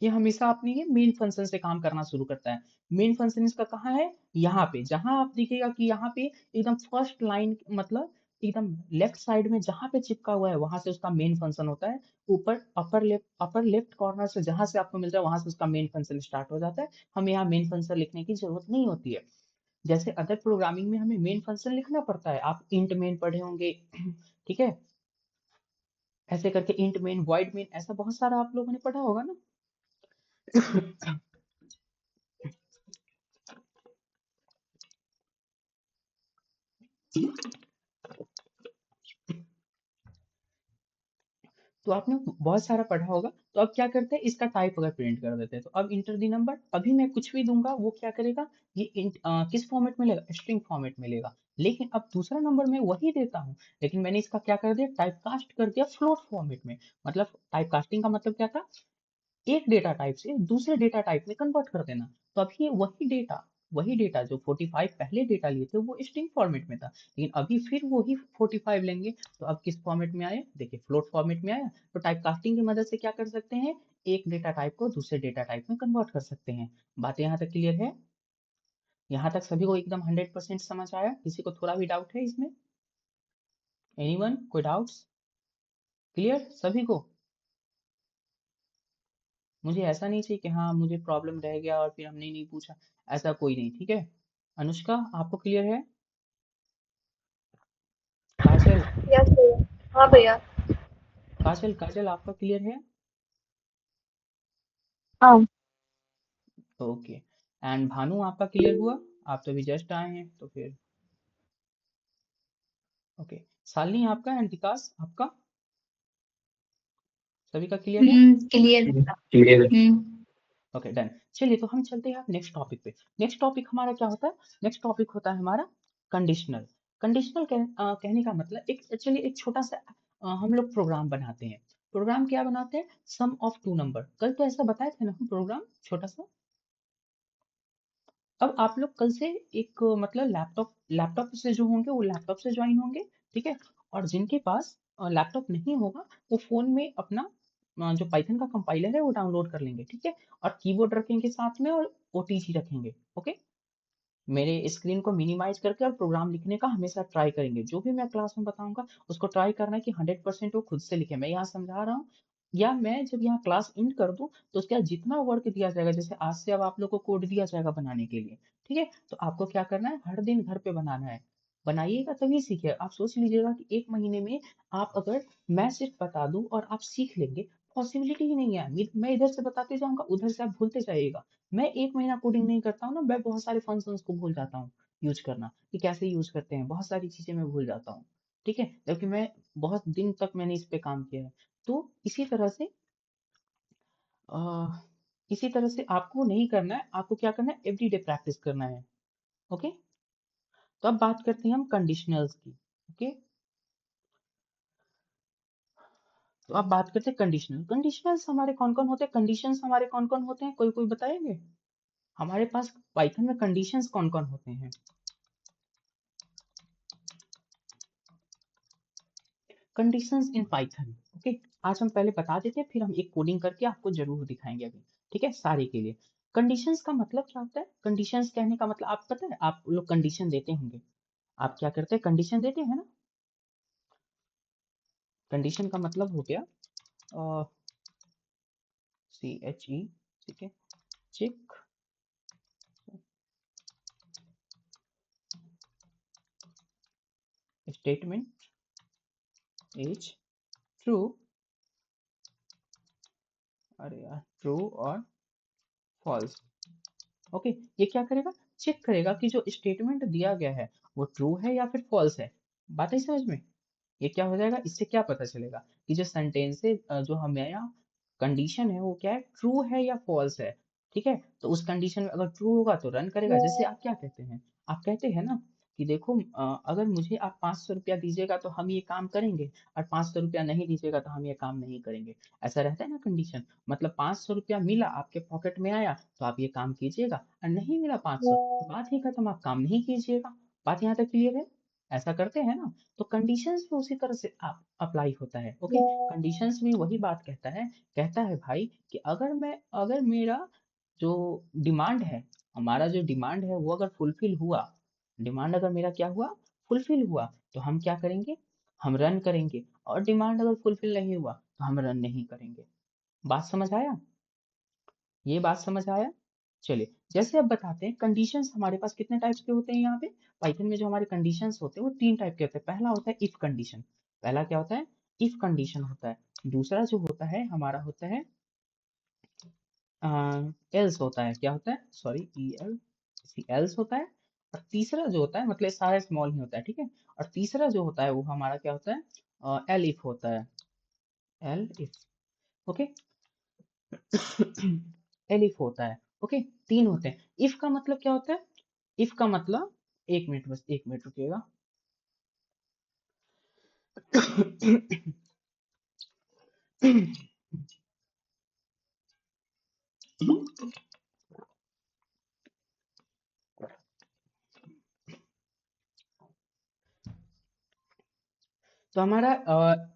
ये हमेशा अपनी ये मेन फंक्शन से काम करना शुरू करता है। मेन फंक्शन इसका कहाँ है, यहाँ पे, जहां आप दिखेगा कि यहाँ पे एकदम फर्स्ट लाइन, मतलब एकदम लेफ्ट साइड में जहां पे चिपका हुआ है वहां से उसका मेन फंक्शन होता है। ऊपर अपर लेफ्ट कॉर्नर से जहां से आपको मिल रहा है वहां से उसका मेन फंक्शन स्टार्ट हो जाता है। हमें यहाँ मेन फंक्शन लिखने की जरूरत नहीं होती है। जैसे अदर प्रोग्रामिंग में हमें मेन फंक्शन लिखना पड़ता है, आप इंट मेन पढ़े होंगे ठीक है, ऐसे करके इंट मेन, वॉइड मेन, ऐसा बहुत सारा आप लोगों ने पढ़ा होगा ना। तो आपने बहुत सारा पढ़ा होगा। तो अब क्या करते हैं, इसका टाइप अगर प्रिंट कर देते हैं, तो अब इंटर दी नंबर, अभी मैं कुछ भी दूंगा वो क्या करेगा, ये किस फॉर्मेट में लेगा, स्ट्रिंग फॉर्मेट में लेगा। लेकिन अब दूसरा नंबर मैं वही देता हूँ, लेकिन मैंने इसका क्या कर दिया, टाइप कास्ट कर दिया फ्लोट फॉर्मेट में। मतलब टाइप कास्टिंग का मतलब क्या था, एक डेटा टाइप से दूसरे डेटा टाइप में कन्वर्ट कर देना। तो अभी ये वही डेटा जो 45 पहले डेटा लिए थे वो स्ट्रिंग फॉर्मेट में था, लेकिन अभी फिर वही 45 लेंगे। तो अब किस फॉर्मेट में आए, देखिए फ्लोट फॉर्मेट में आया। तो टाइप कास्टिंग की मदद से क्या कर सकते हैं, एक डेटा टाइप को दूसरे डेटा टाइप में कन्वर्ट कर सकते हैं। बातें यहाँ तक क्लियर है, यहाँ तक सभी को एकदम 100% समझ आया, किसी को थोड़ा भी डाउट है इसमें, एनीवन, कोई डाउट्स, क्लियर सभी को। मुझे ऐसा नहीं चाहिए कि हाँ मुझे प्रॉब्लम रह गया और फिर हमने नहीं पूछा, ऐसा कोई नहीं, ठीक है। अनुष्का आपको क्लियर है, काजल, यस भैया। हाँ भैया। काजल काजल आपका क्लियर है, हाँ। ओके। एंड भानु आपका क्लियर हुआ, आप तो अभी जस्ट आए हैं तो फिर ओके। शालिनी आपका एंड विकास आपका, सभी का क्लियर है, क्लियर है। क्लियर है। Okay done. चलिए तो हम चलते हैं नेक्स्ट टॉपिक पे। नेक्स्ट टॉपिक हमारा क्या होता है, नेक्स्ट टॉपिक होता है हमारा कंडीशनल। कंडीशनल कहने का मतलब एक, चलिए एक छोटा सा हम लोग प्रोग्राम बनाते हैं। प्रोग्राम क्या बनाते हैं, सम ऑफ टू नंबर, कल तो ऐसा बताए थे ना हम, प्रोग्राम छोटा सा। अब आप लोग कल से एक मतलब लैपटॉप लैपटॉप से जो होंगे वो लैपटॉप से ज्वाइन होंगे, ठीक है। और जिनके पास लैपटॉप नहीं होगा वो फोन में अपना जो पाइथन का कंपाइलर है वो डाउनलोड कर लेंगे, ठीक है। और कीबोर्ड रखेंगे साथ में और ओटीजी रखेंगे, ओके। मेरे स्क्रीन को मिनिमाइज करके और प्रोग्राम लिखने का हमेशा ट्राई करेंगे, जो भी मैं क्लास में बताऊंगा उसको ट्राई करना है कि 100% वो खुद से लिखे। मैं यहाँ समझा रहा हूँ, या मैं जब यहाँ क्लास एंड कर दूं तो उसके बाद जितना वर्क दिया जाएगा, जैसे आज से अब आप लोग को कोड दिया जाएगा बनाने के लिए, ठीक है। तो आपको क्या करना है, हर दिन घर पे बनाना है, बनाइएगा तभी सीखिए। आप सोच लीजिएगा कि एक महीने में आप अगर, मैं सिर्फ बता दूं और आप सीख लेंगे, पॉसिबिलिटी ही नहीं है। मैं इधर से बताते जाऊंगा उधर से आप भूलते जाइएगा। मैं एक महीना कोडिंग नहीं करता हूँ ना, मैं बहुत सारे फंक्शंस को भूल जाता हूँ यूज करना, कि कैसे यूज करते हैं, बहुत सारी चीजें मैं भूल जाता हूँ, ठीक है। जबकि मैं बहुत दिन तक मैंने इस पे काम किया है। तो अ, इसी तरह से आपको नहीं करना है, आपको क्या करना है, एवरीडे प्रैक्टिस करना है, ओके। तो अब बात करते हैं हम कंडीशनल्स की, ओके। तो अब बात करते हैं कंडीशनल। कंडीशनल्स हमारे कौन कौन होते हैं, कंडीशंस हमारे कौन कौन होते हैं, कोई कोई बताएंगे हमारे पास पाइथन में कंडीशंस कौन कौन होते हैं। Conditions in Python, okay. आज हम पहले बता देते हैं, फिर हम एक कोडिंग करके आपको जरूर दिखाएंगे अभी, ठीक है, सारे के लिए। कंडीशंस का मतलब क्या होता है, कंडीशंस कहने का मतलब आप पता है, आप लोग कंडीशन देते होंगे, आप क्या करते हैं, कंडीशन देते हैं ना। कंडीशन का मतलब हो गया CHE, ठीक है, चेक स्टेटमेंट इज ट्रू, अरे यार, ट्रू और फॉल्स, ओके। ये क्या करेगा, चेक करेगा कि जो स्टेटमेंट दिया गया है वो ट्रू है या फिर फॉल्स है। बात है समझ में, ये क्या हो जाएगा, इससे क्या पता चलेगा कि जो सेंटेंस है, जो हमारा कंडीशन है वो क्या है, ट्रू है या फॉल्स है, ठीक है। तो उस कंडीशन में अगर ट्रू होगा तो रन करेगा। जैसे आप क्या कहते हैं, आप कहते हैं ना कि देखो अगर मुझे आप 500 रुपया दीजिएगा तो हम ये काम करेंगे, और 500 रुपया नहीं दीजिएगा तो हम ये काम नहीं करेंगे। ऐसा रहता है ना कंडीशन। मतलब 500 रुपया मिला आपके पॉकेट में आया तो आप ये काम कीजिएगा, और नहीं मिला 500 तो बात ही खत्म, आप काम नहीं कीजिएगा। बात यहाँ तक क्लियर है? ऐसा करते हैं ना। तो कंडीशंस भी उसी तरह से अप्लाई होता है। ओके, कंडीशंस भी वही बात कहता है भाई कि अगर मेरा जो डिमांड है, हमारा जो डिमांड है वो अगर फुलफिल हुआ, डिमांड अगर मेरा क्या हुआ, फुलफिल हुआ, तो हम क्या करेंगे, हम रन करेंगे। और डिमांड अगर फुलफिल नहीं हुआ तो हम रन नहीं करेंगे। बात समझ आया? ये बात समझ आया? चलिए, जैसे अब बताते हैं कंडीशंस हमारे पास कितने टाइप्स के होते हैं। यहाँ पे पाइथन में जो हमारे कंडीशंस होते हैं वो 3 टाइप के होते हैं। पहला होता है इफ कंडीशन। पहला क्या होता है? इफ कंडीशन होता है। दूसरा जो होता है हमारा होता है एल्स होता है। क्या होता है? Sorry, E L C, else होता है। और तीसरा जो होता है, मतलब सारा स्मॉल ही होता है, ठीक है। और तीसरा जो होता है वो हमारा क्या होता है? एल इफ होता है। L if, okay. L if होता है, ओके। 3 होते हैं। इफ का मतलब क्या होता है? इफ का मतलब, एक मिनट, बस एक मिनट रुकिएगा। तो हमारा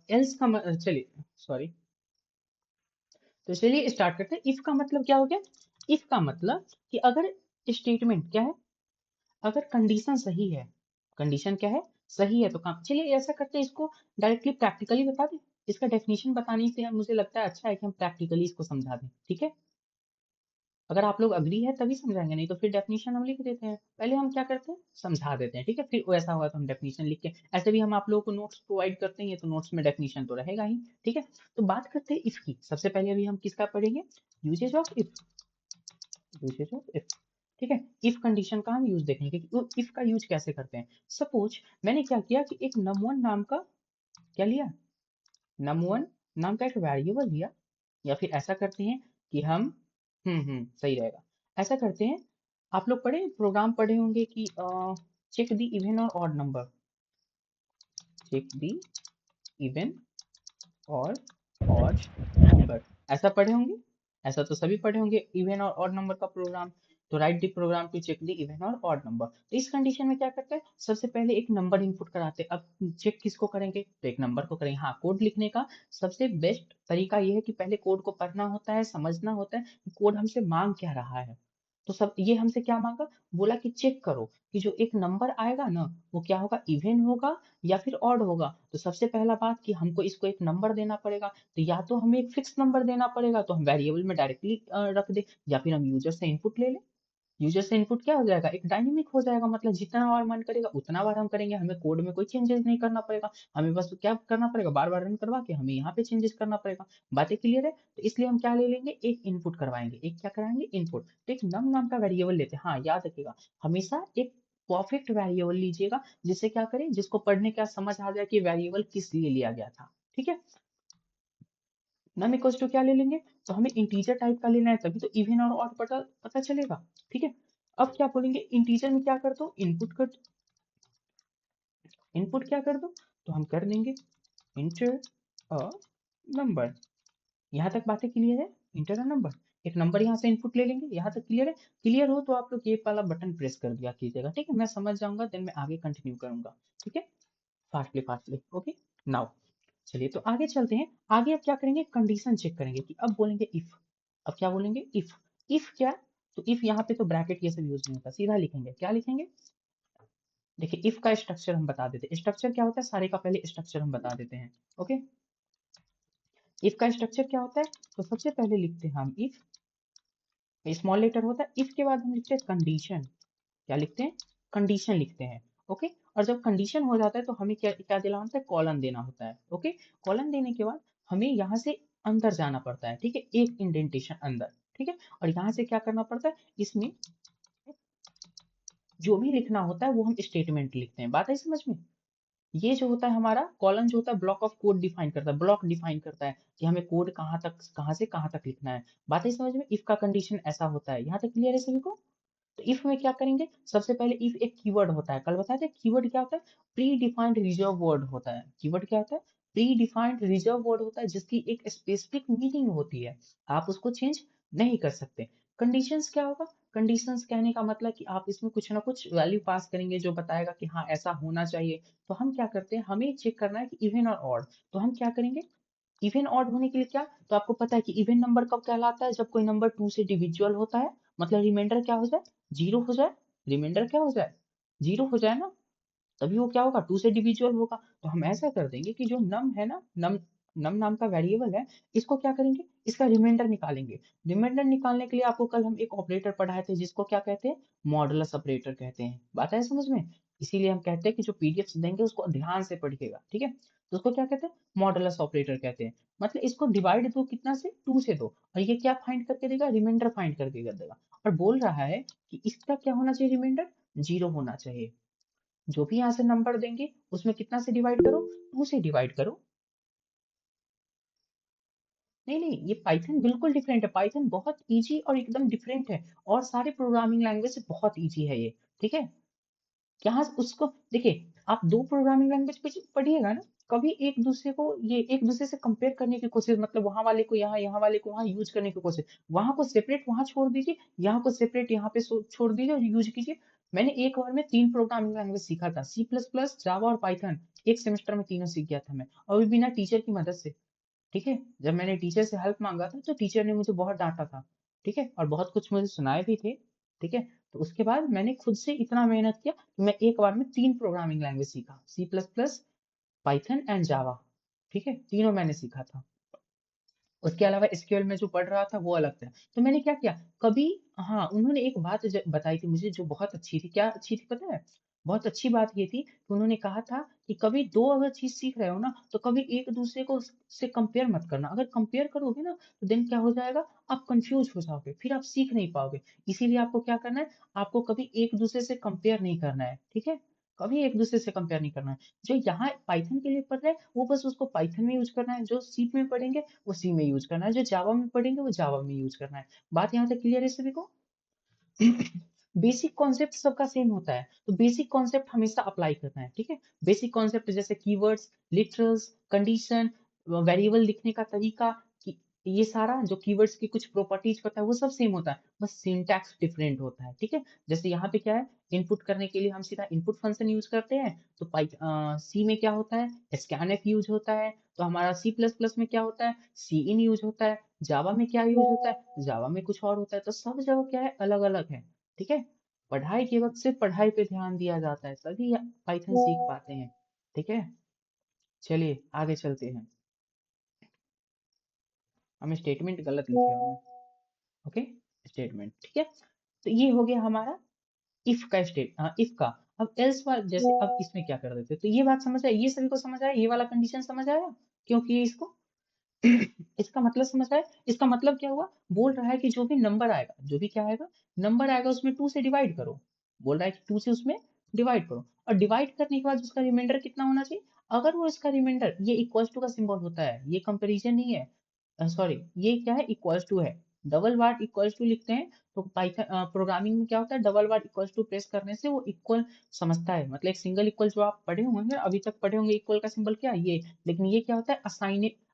एल्स का चलिए, सॉरी, तो चलिए स्टार्ट करते हैं। इफ का मतलब क्या हो गया? इफ का मतलब कि अगर स्टेटमेंट क्या है, अगर कंडीशन सही है, कंडीशन क्या है, सही है, तो काम। चलिए ऐसा करते हैं, इसको डायरेक्टली प्रैक्टिकली बता दें। इसका डेफिनेशन बताने से मुझे लगता है अच्छा है कि हम प्रैक्टिकली इसको समझा दें, ठीक है। अगर आप लोग अग्री है तभी समझाएंगे, नहीं तो फिर डेफिनेशन हम लिख देते हैं। पहले हम क्या करते हैं, समझा देते हैं, ठीक है। फिर वैसा हुआ तो हम डेफिनेशन लिख के, ऐसे भी हम आप लोगों को नोट्स प्रोवाइड करते हैं, तो नोट्स में डेफिनेशन तो रहेगा ही, ठीक है। तो बात करते हैं इफ की। सबसे पहले अभी हम किसका पढ़ेंगे? Usages of if. Usages of if, ठीक है। इफ कंडीशन का हम यूज देखेंगे कि इफ का यूज कैसे करते हैं। सपोज मैंने क्या किया कि एक num1 नाम का क्या लिया, num1 नाम का एक वेरिएबल लिया। या फिर ऐसा करते हैं कि हम, सही रहेगा, ऐसा करते हैं। आप लोग पढ़े, प्रोग्राम पढ़े होंगे कि चेक द इवन और odd number, check the even और ऑड नंबर, ऐसा पढ़े होंगे। ऐसा तो सभी पढ़े होंगे, इवन और ऑड नंबर का प्रोग्राम। तो write the program to check the even और ऑड नंबर। तो इस कंडीशन में क्या करते हैं, सबसे पहले एक नंबर इनपुट कराते हैं। अब चेक किसको करेंगे, तो एक नंबर को करेंगे। हाँ, कोड लिखने का सबसे बेस्ट तरीका ये है कि पहले कोड को पढ़ना होता है, समझना होता है कि कोड हमसे मांग क्या रहा है। तो सब ये हमसे क्या मांगा, बोला कि चेक करो कि जो एक नंबर आएगा ना, वो क्या होगा, इवन होगा या फिर ऑड होगा। तो सबसे पहला बात कि हमको इसको एक नंबर देना पड़ेगा। तो या तो हमें एक फिक्स नंबर देना पड़ेगा, तो हम वेरिएबल में डायरेक्टली रख दे, या फिर हम यूजर से इनपुट ले लें। यूजर से इनपुट क्या हो जाएगा, एक डायनेमिक हो जाएगा। मतलब जितना बार मन करेगा उतना बार हम करेंगे, हमें कोड में कोई चेंजेस नहीं करना पड़ेगा। हमें बस क्या करना पड़ेगा, बार बार रन करवा के हमें यहाँ पे चेंजेस करना पड़ेगा। बातें क्लियर है? तो इसलिए हम क्या ले लेंगे, एक इनपुट करवाएंगे। एक क्या कराएंगे, इनपुट। तो एक नम नाम का वेरिएबल लेते हैं। हाँ, याद रखिएगा, हमेशा एक परफेक्ट वेरिएबल लीजिएगा, जिससे क्या करें, जिसको पढ़ने का समझ आ जाए कि वेरिएबल किस लिए लिया गया था, ठीक है। नम इक्वल्स टू क्या ले लेंगे, तो हमें इंटीजर टाइप का लेना है, तभी तो इवन और ऑड पता पता चलेगा, ठीक है। अब क्या बोलेंगे, इंटीजर में क्या कर दो, इनपुट कर, इनपुट क्या कर दो, तो हम कर देंगे इंटर अ नंबर। यहाँ तक बातें क्लियर है? इंटर अ नंबर, एक नंबर यहाँ से इनपुट ले लेंगे। यहाँ तक क्लियर है? क्लियर हो तो आप लोग ये वाला बटन प्रेस कर दिया कीजिएगा, ठीक है। मैं समझ जाऊंगा, देन मैं आगे कंटिन्यू करूंगा, ठीक है। Fastly fastly, okay. नाउ चलिए, तो आगे चलते हैं। आगे अब क्या करेंगे, कंडीशन चेक करेंगे कि अब बोलेंगे इफ। अब क्या बोलेंगे, इफ। इफ क्या, तो इफ यहाँ पे तो ब्रैकेट ये सब यूज नहीं होता, सीधा लिखेंगे। क्या लिखेंगे, देखिए इफ का स्ट्रक्चर हम बता देते हैं। स्ट्रक्चर क्या होता है, सारे का पहले स्ट्रक्चर हम बता देते हैं, ओके। इफ का स्ट्रक्चर क्या होता है, तो सबसे पहले लिखते हैं हम इफ, स्मॉल लेटर होता है। इफ के बाद हम लिखते हैं कंडीशन। क्या लिखते हैं, कंडीशन लिखते हैं, ओके। और जब कंडीशन हो जाता है तो हमें क्या क्या देना होता है, कॉलन देना होता है, ओके। कॉलन देने के बाद हमें यहाँ से अंदर जाना पड़ता है, ठीक है, एक इंडेंटेशन अंदर, ठीक है। और यहाँ से क्या करना पड़ता है, इसमें जो भी लिखना होता है वो हम स्टेटमेंट लिखते हैं। बात है समझ में? ये जो होता है हमारा कॉलम, जो होता है ब्लॉक ऑफ कोड डिफाइन करता है, ब्लॉक डिफाइन करता है कि हमें कोड कहाँ से कहाँ तक लिखना है। बात है समझ में? इफ का कंडीशन ऐसा होता है। यहाँ तक क्लियर है सभी को? तो इफ में क्या करेंगे, सबसे पहले इफ एक कीवर्ड होता है, कल बताया था कीवर्ड क्या होता है, प्री डिफाइंड रिजर्व वर्ड होता है। कीवर्ड क्या होता है, प्री डिफाइंड रिजर्व वर्ड होता है जिसकी एक स्पेसिफिक मीनिंग होती है, आप उसको चेंज नहीं कर सकते। कंडीशंस क्या होगा, कंडीशंस कहने का मतलब कि आप इसमें कुछ ना कुछ वैल्यू पास करेंगे जो बताएगा कि हाँ ऐसा होना चाहिए। तो हम क्या करते हैं, हमें चेक करना है कि इवन और ऑड, तो हम क्या करेंगे, इवन ऑड होने के लिए क्या, तो आपको पता है कि इवन नंबर कब कहलाता है, जब कोई नंबर 2 से डिविजुअल होता है, मतलब रिमाइंडर क्या हो जाए, 0 हो जाए, रिमाइंडर क्या हो जाए, 0 हो जाए ना, तभी वो क्या होगा, 2 से डिविजुअल होगा। तो हम ऐसा कर देंगे कि जो नम है ना, नम नम नाम का वेरिएबल है, इसको क्या करेंगे, इसका रिमाइंडर निकालेंगे। रिमाइंडर निकालने के लिए आपको कल हम एक ऑपरेटर पढ़ाए थे जिसको क्या कहते हैं, मॉडुलस ऑपरेटर कहते हैं, बात है समझ में। इसीलिए हम कहते हैं कि जो पीडीएफ देंगे उसको ध्यान से पढ़िएगा, ठीक है। तो उसको क्या कहते हैं, मॉडुलस ऑपरेटर कहते हैं। मतलब इसको डिवाइड दो कितना से, 2 से दो, और ये क्या फाइंड करके देगा, रिमाइंडर फाइंड करके देगा। और बोल रहा है कि इसका क्या होना चाहिए, रिमाइंडर 0 होना चाहिए। जो भी यहाँ से नंबर देंगे उसमें कितना से डिवाइड करो, 2 से डिवाइड करो। नहीं नहीं, ये पाइथन बिल्कुल डिफरेंट है, पाइथन बहुत इजी और एकदम डिफरेंट है, और सारे प्रोग्रामिंग लैंग्वेज से बहुत इजी है ये, ठीक है। यहाँ उसको देखिए, आप दो प्रोग्रामिंग लैंग्वेज पढ़िएगा ना, कभी एक दूसरे को ये एक दूसरे से कंपेयर करने की कोशिश, मतलब वहां वाले को यहाँ, यहाँ वाले को वहां यूज करने की कोशिश, वहां को सेपरेट वहां छोड़ दीजिए, यहाँ को सेपरेट यहाँ पे छोड़ दीजिए और यूज कीजिए। मैंने एक बार में 3 प्रोग्रामिंग लैंग्वेज सीखा था, सी प्लस प्लस, जावा और पाइथन, एक सेमेस्टर में तीनों सीख गया था मैं, और भी बिना टीचर की मदद से, ठीक है। जब मैंने टीचर से हेल्प मांगा था तो टीचर ने मुझे बहुत डांटा था, ठीक है, और बहुत कुछ मुझे सुनाए भी थे, ठीक है। तो उसके बाद मैंने खुद से इतना मेहनत किया कि मैं एक बार में 3 प्रोग्रामिंग लैंग्वेज सीखा, C plus plus, Python and Java, ठीक है, तीनों मैंने सीखा था। उसके अलावा एसक्यूएल में जो पढ़ रहा था वो अलग था। तो मैंने क्या किया कभी, हाँ उन्होंने एक बात बताई थी मुझे जो बहुत अच्छी थी, क्या अच्छी थी पता है, बहुत अच्छी बात ये थी कि उन्होंने कहा था कि कभी दो अगर चीज सीख रहे हो ना तो कभी एक दूसरे को से कंपेयर मत करना, अगर कंपेयर करोगे ना तो देन क्या हो जाएगा, आप कंफ्यूज हो जाओगे, फिर आप सीख नहीं पाओगे। इसीलिए आपको क्या करना है, आपको कभी एक दूसरे से कंपेयर नहीं करना है, ठीक है, कभी एक दूसरे से कंपेयर नहीं करना है। जो यहाँ पाइथन के लिए पढ़ रहे हैं वो बस उसको पाइथन में यूज करना है, जो सी में पढ़ेंगे उसी में यूज करना है, जो जावा में पढ़ेंगे वो जावा में यूज करना है। बात यहाँ तक क्लियर है सभी को। बेसिक कॉन्सेप्ट सबका सेम होता है, तो बेसिक कॉन्सेप्ट हमेशा अप्लाई करना है, ठीक है। बेसिक कॉन्सेप्ट जैसे कीवर्ड्स, लिटरल्स, कंडीशन, वेरिएबल लिखने का तरीका, ये सारा जो कीवर्ड्स की कुछ प्रॉपर्टीज होता है वो सब सेम होता है, बस सिंटैक्स डिफरेंट होता है, ठीक है। जैसे यहाँ पे क्या है, इनपुट करने के लिए हम सीधा इनपुट फंक्शन यूज करते हैं, तो सी में क्या होता है, स्कैनफ यूज होता है, तो हमारा सी प्लस प्लस में क्या होता है, सी इन यूज होता है, जावा में क्या यूज होता है, जावा में कुछ और होता है, तो सब जगह क्या है, अलग अलग है, ठीक है। पढ़ाई के वक्त सिर्फ पढ़ाई पे ध्यान दिया जाता है तभी पाइथन सीख पाते हैं, ठीक है। चलिए आगे चलते हैं, हमें स्टेटमेंट गलत लिखे हमने, ओके, स्टेटमेंट, ठीक है। तो ये हो गया हमारा इफ का इफ का। अब एल्स वाला, जैसे अब इसमें क्या कर देते, तो ये बात समझ आया, ये सभी को समझ आया, ये वाला कंडीशन समझ आया, क्योंकि इसको इसका मतलब समझ आया, इसका मतलब क्या हुआ, बोल रहा है कि जो भी नंबर आएगा, जो भी क्या आएगा, नंबर आएगा उसमें 2 से डिवाइड करो, बोल रहा है कि 2 से उसमें डिवाइड करो, और डिवाइड करने के बाद उसका रिमाइंडर कितना होना चाहिए, अगर वो इसका रिमाइंडर, ये इक्वल्स टू का सिंबल होता है, ये कंपैरिजन नहीं है, सॉरी ये क्या है, इक्वल्स टू है, डबल बार इक्वल्स टू लिखते हैं, तो पाइथन प्रोग्रामिंग में क्या होता है, डबल बार इक्वल्स टू प्रेस करने से वो इक्वल समझता है, मतलब एक सिंगल इक्वल जो आप पढ़े होंगे अभी तक पढ़े होंगे, इक्वल का सिंबल क्या है ये, लेकिन ये क्या होता है,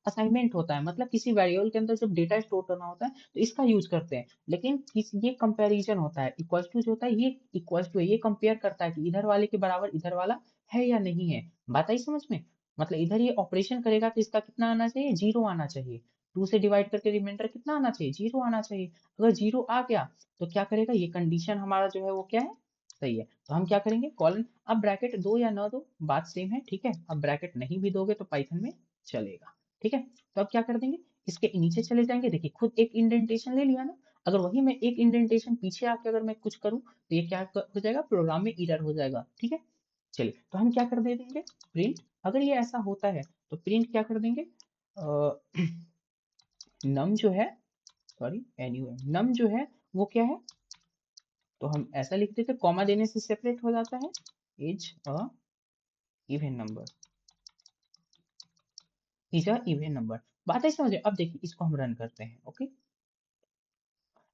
असाइनमेंट होता है, मतलब किसी वेरिएबल के अंदर जब डेटा स्टोर करना होता है तो इसका यूज करते हैं, लेकिन ये कंपैरिजन होता है, इक्वल्स टू जो होता है ये इक्वल्स टू है, ये कंपेयर करता है कि इधर वाले के बराबर इधर वाला है या नहीं है, बात आई समझ में। मतलब इधर ये ऑपरेशन करेगा तो इसका कितना आना चाहिए, 0 आना चाहिए, 2 से डिवाइड करके रिमाइंडर कितना आना चाहिए, 0 आना चाहिए। अगर 0 आ गया तो क्या करेगा, ये कंडीशन हमारा जो है वो क्या है, सही है, तो हम क्या करेंगे, कॉलन, अब ब्रैकेट दो या ना दो बात सेम है, ठीक है, अब ब्रैकेट नहीं भी दोगे तो पाइथन में चलेगा, ठीक है। तो अब क्या कर देंगे, इसके नीचे चले जाएंगे, देखिए खुद एक इंडेंटेशन ले लिया ना, अगर वही मैं एक इंडेंटेशन पीछे आके अगर मैं कुछ करूं तो ये क्या हो जाएगा, प्रोग्राम में एरर हो जाएगा, ठीक है। चलिए तो हम क्या कर दे देंगे, प्रिंट, अगर ये ऐसा होता है तो प्रिंट क्या कर देंगे, नम जो है, सॉरी नम जो है वो क्या है, तो हम ऐसा लिख देते, कॉमा देने से सेपरेट हो जाता है, is a even number, is a even number, बात है समझे। अब देखिए इसको हम रन करते हैं, ओके,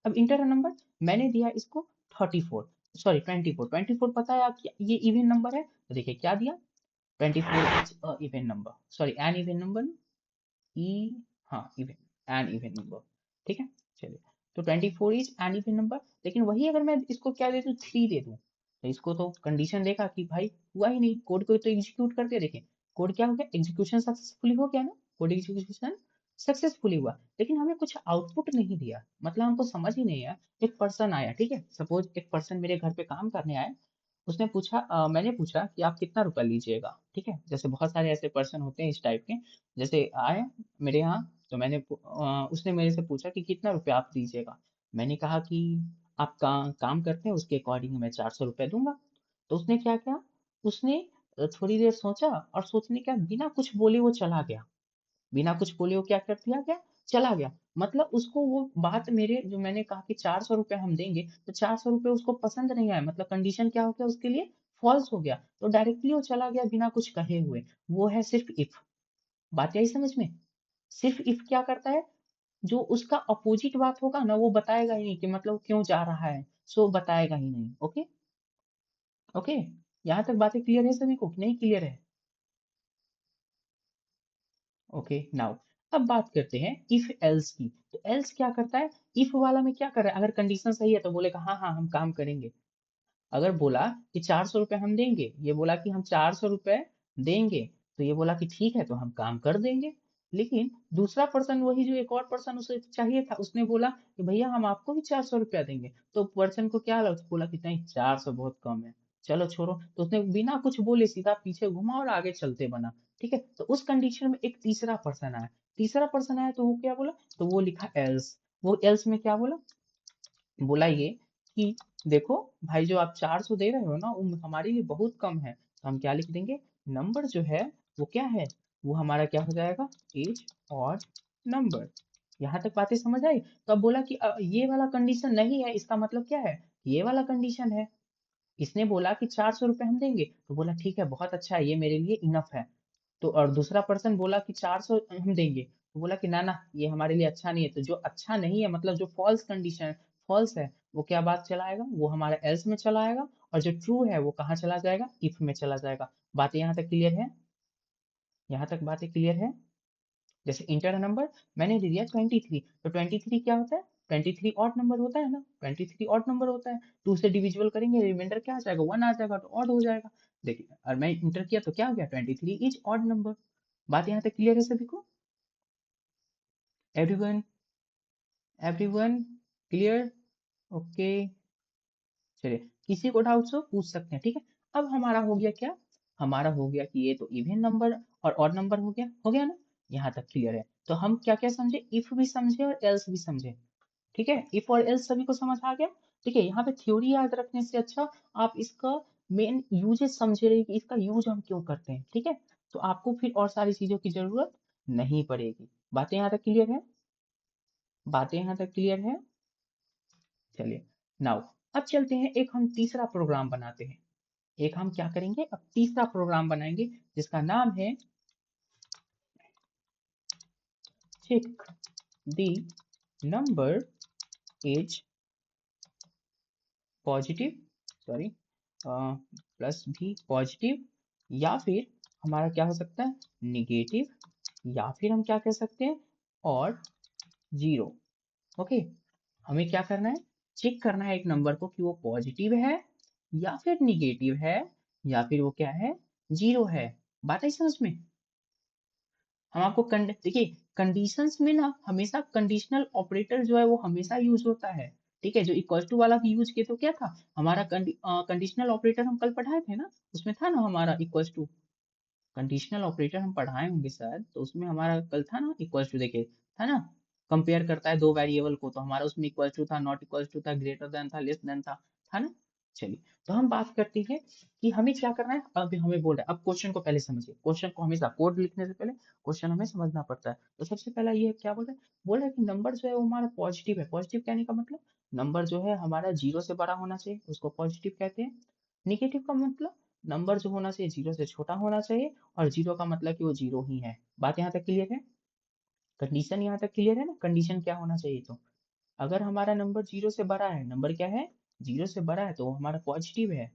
अब इंटर नंबर मैंने दिया इसको 34, सॉरी 24 पता है आप ये इवन नंबर है, तो देखिए क्या दिया, 24 is a even number, sorry an even number, E, हाँ इवन, एन इवन नंबर, ठीक है। चलिए, तो 24 इज एन इवन नंबर, लेकिन वही अगर मैं इसको क्या दे दूं, 3 दे दूं, तो इसको तो कंडीशन देखा कि भाई हुआ ही नहीं, कोड को तो एग्जीक्यूट करते, देखें कोड क्या हो गया, एग्जीक्यूशन सक्सेसफुली हो गया ना, कोड एग्जीक्यूशन सक्सेसफुली हुआ, लेकिन हमें कुछ आउटपुट नहीं दिया, मतलब हमको समझ ही नहीं आया। एक पर्सन आया, ठीक है, सपोज एक पर्सन मेरे घर पे काम करने आया, उसने पूछा मैंने पूछा कि आप कितना रुपया लीजिएगा, ठीक है, जैसे बहुत सारे ऐसे पर्सन होते हैं इस टाइप के, जैसे आए मेरे यहाँ, तो उसने मेरे से पूछा कि कितना रुपया आप दीजिएगा, मैंने कहा कि आप काम करते हैं उसके अकॉर्डिंग मैं 400 रुपया दूंगा। तो उसने क्या किया, उसने थोड़ी देर सोचा, और सोचने का बिना कुछ बोले वो चला गया, बिना कुछ बोले वो क्या कर दिया, क्या चला गया, मतलब उसको वो बात, मेरे जो मैंने कहा कि 400 रुपये हम देंगे, तो 400 रुपये उसको पसंद नहीं आया, मतलब कंडीशन क्या हो गया उसके लिए, फॉल्स हो गया, तो डायरेक्टली वो चला गया बिना कुछ कहे हुए। वो है सिर्फ इफ, बात आई समझ में। सिर्फ इफ क्या करता है, जो उसका अपोजिट बात होगा ना वो बताएगा ही नहीं, कि मतलब क्यों जा रहा है, सो बताएगा ही नहीं। ओके, ओके, यहाँ तक बातें क्लियर है सभी को कि नहीं क्लियर है? ओके, नाउ अब बात करते हैं इफ एल्स की। तो एल्स क्या करता है, इफ वाला में क्या कर रहा है, अगर कंडीशन सही है तो बोलेगा हाँ हाँ हम काम करेंगे, अगर बोला कि 400 रुपये हम देंगे, ये बोला कि हम 400 रुपये देंगे, तो ये बोला कि ठीक है तो हम काम कर देंगे। लेकिन दूसरा पर्सन, वही जो एक और पर्सन उसे चाहिए था, उसने बोला कि भैया हम आपको भी 400 रुपया देंगे, तो पर्सन को क्या लगा, बोला कि नहीं 400 बहुत कम है, चलो छोड़ो, तो उसने बिना कुछ बोले सीधा पीछे घुमा और आगे चलते बना। ठीक है, तो उस कंडीशन में एक तीसरा पर्सन आया, तीसरा पर्सन आया तो वो क्या बोला, तो वो लिखा एल्स, वो एल्स में क्या बोला, बोला ये कि देखो भाई जो आप 400 दे रहे हो ना वो हमारे लिए बहुत कम है, तो हम क्या लिख देंगे, नंबर जो है वो क्या है, वो हमारा क्या हो जाएगा, एज और नंबर। यहाँ तक बातें समझ आई? तो अब बोला कि ये वाला कंडीशन नहीं है, इसका मतलब क्या है, ये वाला कंडीशन है। इसने बोला कि 400 रुपये हम देंगे, तो बोला ठीक है बहुत अच्छा है, ये मेरे लिए इनफ है। तो और दूसरा पर्सन बोला कि 400 हम देंगे, तो बोला कि ना ना ये हमारे लिए अच्छा नहीं है, तो जो अच्छा नहीं है मतलब जो फॉल्स कंडीशन, फॉल्स है, वो क्या बात चलाएगा, वो हमारा एल्स में चला आएगा, और जो ट्रू है वो कहाँ चला जाएगा, इफ में चला जाएगा। बातें यहाँ तक क्लियर है? यहाँ तक बातें क्लियर है? जैसे इंटर नंबर मैंने दे दिया 23, तो 23 क्या होता है, 23 ऑड नंबर होता है ना, 23 ऑड नंबर होता है, 2 से डिविजिबल करेंगे रिमाइंडर क्या आ जाएगा, 1 आ जाएगा, तो ऑड हो जाएगा। देखिए और मैं इंटर किया तो क्या हो गया, 23 इज ऑड नंबर। बात यहाँ तक क्लियर है सभी को? Everyone, everyone clear? ओके, चलिए किसी को डाउट्स हो पूछ सकते हैं, ठीक है। अब हमारा हो गया क्या, हमारा हो गया कि ये तो इवन नंबर और ऑड नंबर हो गया ना, यहाँ तक क्लियर है। तो हम क्या क्या समझे, इफ भी समझे और एल्स भी समझे, ठीक है, इफ और एल्स सभी को समझ आ गया। ठीक है, यहाँ पे थ्योरी याद रखने से अच्छा आप इसका मेन यूजेस समझे रहिए कि इसका यूज हम क्यों करते हैं, ठीक है, तो आपको फिर और सारी चीजों की जरूरत नहीं पड़ेगी। बातें यहाँ तक क्लियर है? बातें यहाँ तक क्लियर है? चलिए, नाउ अब चलते हैं, एक हम तीसरा प्रोग्राम बनाते हैं, एक हम क्या करेंगे, अब तीसरा प्रोग्राम बनाएंगे जिसका नाम है check the number is positive, sorry plus भी पॉजिटिव, या फिर हमारा क्या हो सकता है निगेटिव, या फिर हम क्या कह सकते हैं और जीरो। ओके, हमें क्या करना है, चेक करना है एक नंबर को कि वो पॉजिटिव है या फिर निगेटिव है या फिर वो क्या है, जीरो है। बात आई समझ में? हम आपको देखिए कंडीशंस में ना हमेशा कंडीशनल ऑपरेटर जो है वो हमेशा यूज होता है, ठीक है, जो इक्वल टू वाला भी यूज किए तो क्या था हमारा कंडीशनल ऑपरेटर हम कल पढ़ाए थे ना, उसमें था ना हमारा इक्वल टू, कंडीशनल ऑपरेटर हम पढ़ाए होंगे शायद, तो उसमें हमारा कल था ना इक्वल टू, देखिए था ना, कंपेयर करता है दो वेरिएबल को, तो हमारा उसमें इक्वल टू था, नॉट इक्वल टू था, ग्रेटर देन था, लेस देन था ना। चलिए, तो हम बात करते हैं कि हमें क्या करना है, अब हमें बोल रहा है, अब क्वेश्चन को पहले समझिए, क्वेश्चन को हमेशा कोड लिखने से पहले क्वेश्चन हमें समझना पड़ता है। तो सबसे पहला ये क्या बोल रहा है कि नंबर जो है वो हमारा पॉजिटिव है, पॉजिटिव कहने का मतलब नंबर जो है हमारा जीरो से बड़ा होना चाहिए, उसको पॉजिटिव कहते हैं। निगेटिव का मतलब नंबर जो होना चाहिए जीरो से छोटा होना चाहिए, और जीरो का मतलब कि वो जीरो ही है। बात यहाँ तक क्लियर है? कंडीशन यहाँ तक क्लियर है ना, कंडीशन क्या होना चाहिए, तो अगर हमारा नंबर जीरो से बड़ा है, नंबर क्या है, जीरो से बड़ा है तो वो हमारा पॉजिटिव है।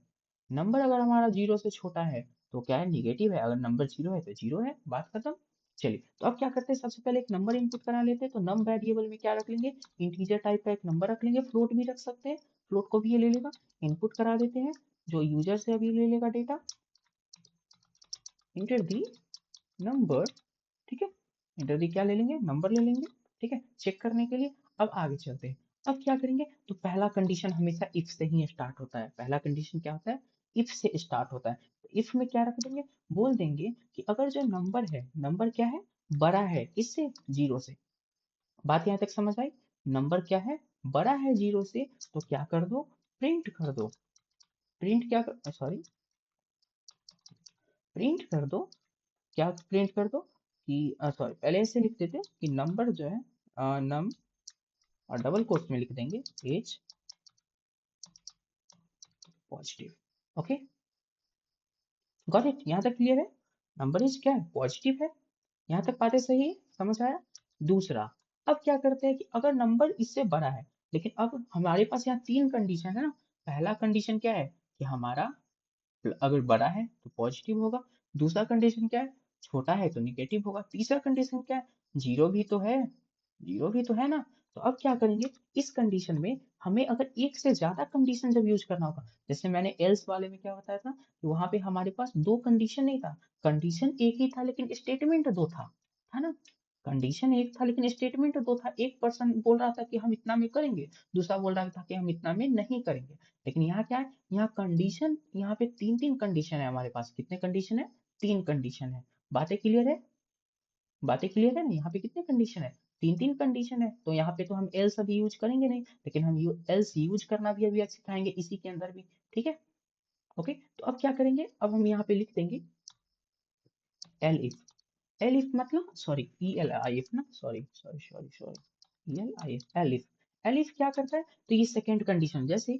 नंबर अगर हमारा जीरो से छोटा है तो क्या है, निगेटिव है। अगर नंबर जीरो है तो जीरो है, बात खत्म। चलिए तो अब क्या करते हैं, सबसे पहले एक नंबर इनपुट करा लेते हैं। तो नम वेरिएबल में क्या रख लेंगे, इंटीजर टाइप का एक नंबर रख लेंगे, फ्लोट भी रख सकते हैं, फ्लोट को भी ये ले लेगा। इनपुट करा देते हैं, जो यूजर से अभी ले लेगा डेटा, इंटर दी नंबर, ठीक है, इंटर दी क्या ले लेंगे, नंबर ले लेंगे, ठीक है, चेक करने के लिए। अब आगे चलते हैं। अब क्या करेंगे, तो पहला कंडीशन हमेशा इफ से ही स्टार्ट होता है। पहला कंडीशन क्या होता है, इफ से स्टार्ट होता है। तो इफ में क्या रख देंगे, बोल देंगे कि अगर जो नंबर है, नंबर क्या है, बड़ा है किससे, जीरो से। बात यहाँ तक समझ आई, नंबर क्या है, बड़ा है जीरो से, तो क्या कर दो, प्रिंट कर दो। प्रिंट क्या कर, सॉरी, प्रिंट कर दो, क्या प्रिंट कर दो कि, सॉरी पहले ऐसे लिख देते हैं कि नंबर जो है, नम, और डबल कोट्स में लिख देंगे as positive. Okay, got it, यहाँ तक क्लियर है। नंबर इज क्या है, पॉजिटिव है। यहाँ तक बातें सही है, समझ आया। दूसरा, अब क्या करते हैं कि अगर नंबर इससे बड़ा है, लेकिन अब हमारे पास यहाँ तीन कंडीशन है ना। पहला कंडीशन क्या है कि हमारा अगर बड़ा है तो पॉजिटिव होगा। दूसरा कंडीशन क्या है, छोटा है तो निगेटिव होगा। तीसरा कंडीशन क्या है, जीरो भी तो है, जीरो भी तो है ना। तो अब क्या करेंगे, इस कंडीशन में हमें अगर एक से ज्यादा कंडीशन जब यूज करना होगा, जैसे मैंने एल्स वाले में क्या बताया था कि वहां पे हमारे पास दो कंडीशन नहीं था, कंडीशन एक ही था लेकिन स्टेटमेंट दो था ना। कंडीशन एक था लेकिन स्टेटमेंट दो था। एक पर्सन बोल रहा था कि हम इतना में करेंगे, दूसरा बोल रहा था कि हम इतना में नहीं करेंगे। लेकिन यहाँ क्या है, यहाँ कंडीशन, यहाँ पे तीन तीन कंडीशन है हमारे पास। कितने कंडीशन है, तीन कंडीशन है। बातें क्लियर है, बातें क्लियर है ना। यहाँ पे कितने कंडीशन है, तीन तीन कंडीशन है। तो यहाँ पे तो हम एल्स अभी यूज करेंगे नहीं, लेकिन हम एल्स यूज करना भी अभी सिखाएंगे इसी के अंदर भी, ठीक है। ओके, तो अब क्या करेंगे, अब हम यहाँ पे लिख देंगे एल इफ। एल इफ मतलब, sorry E L I F ना, sorry sorry sorry sorry, E L I F, elif. Elif क्या करता है, तो ये सेकेंड कंडीशन, जैसे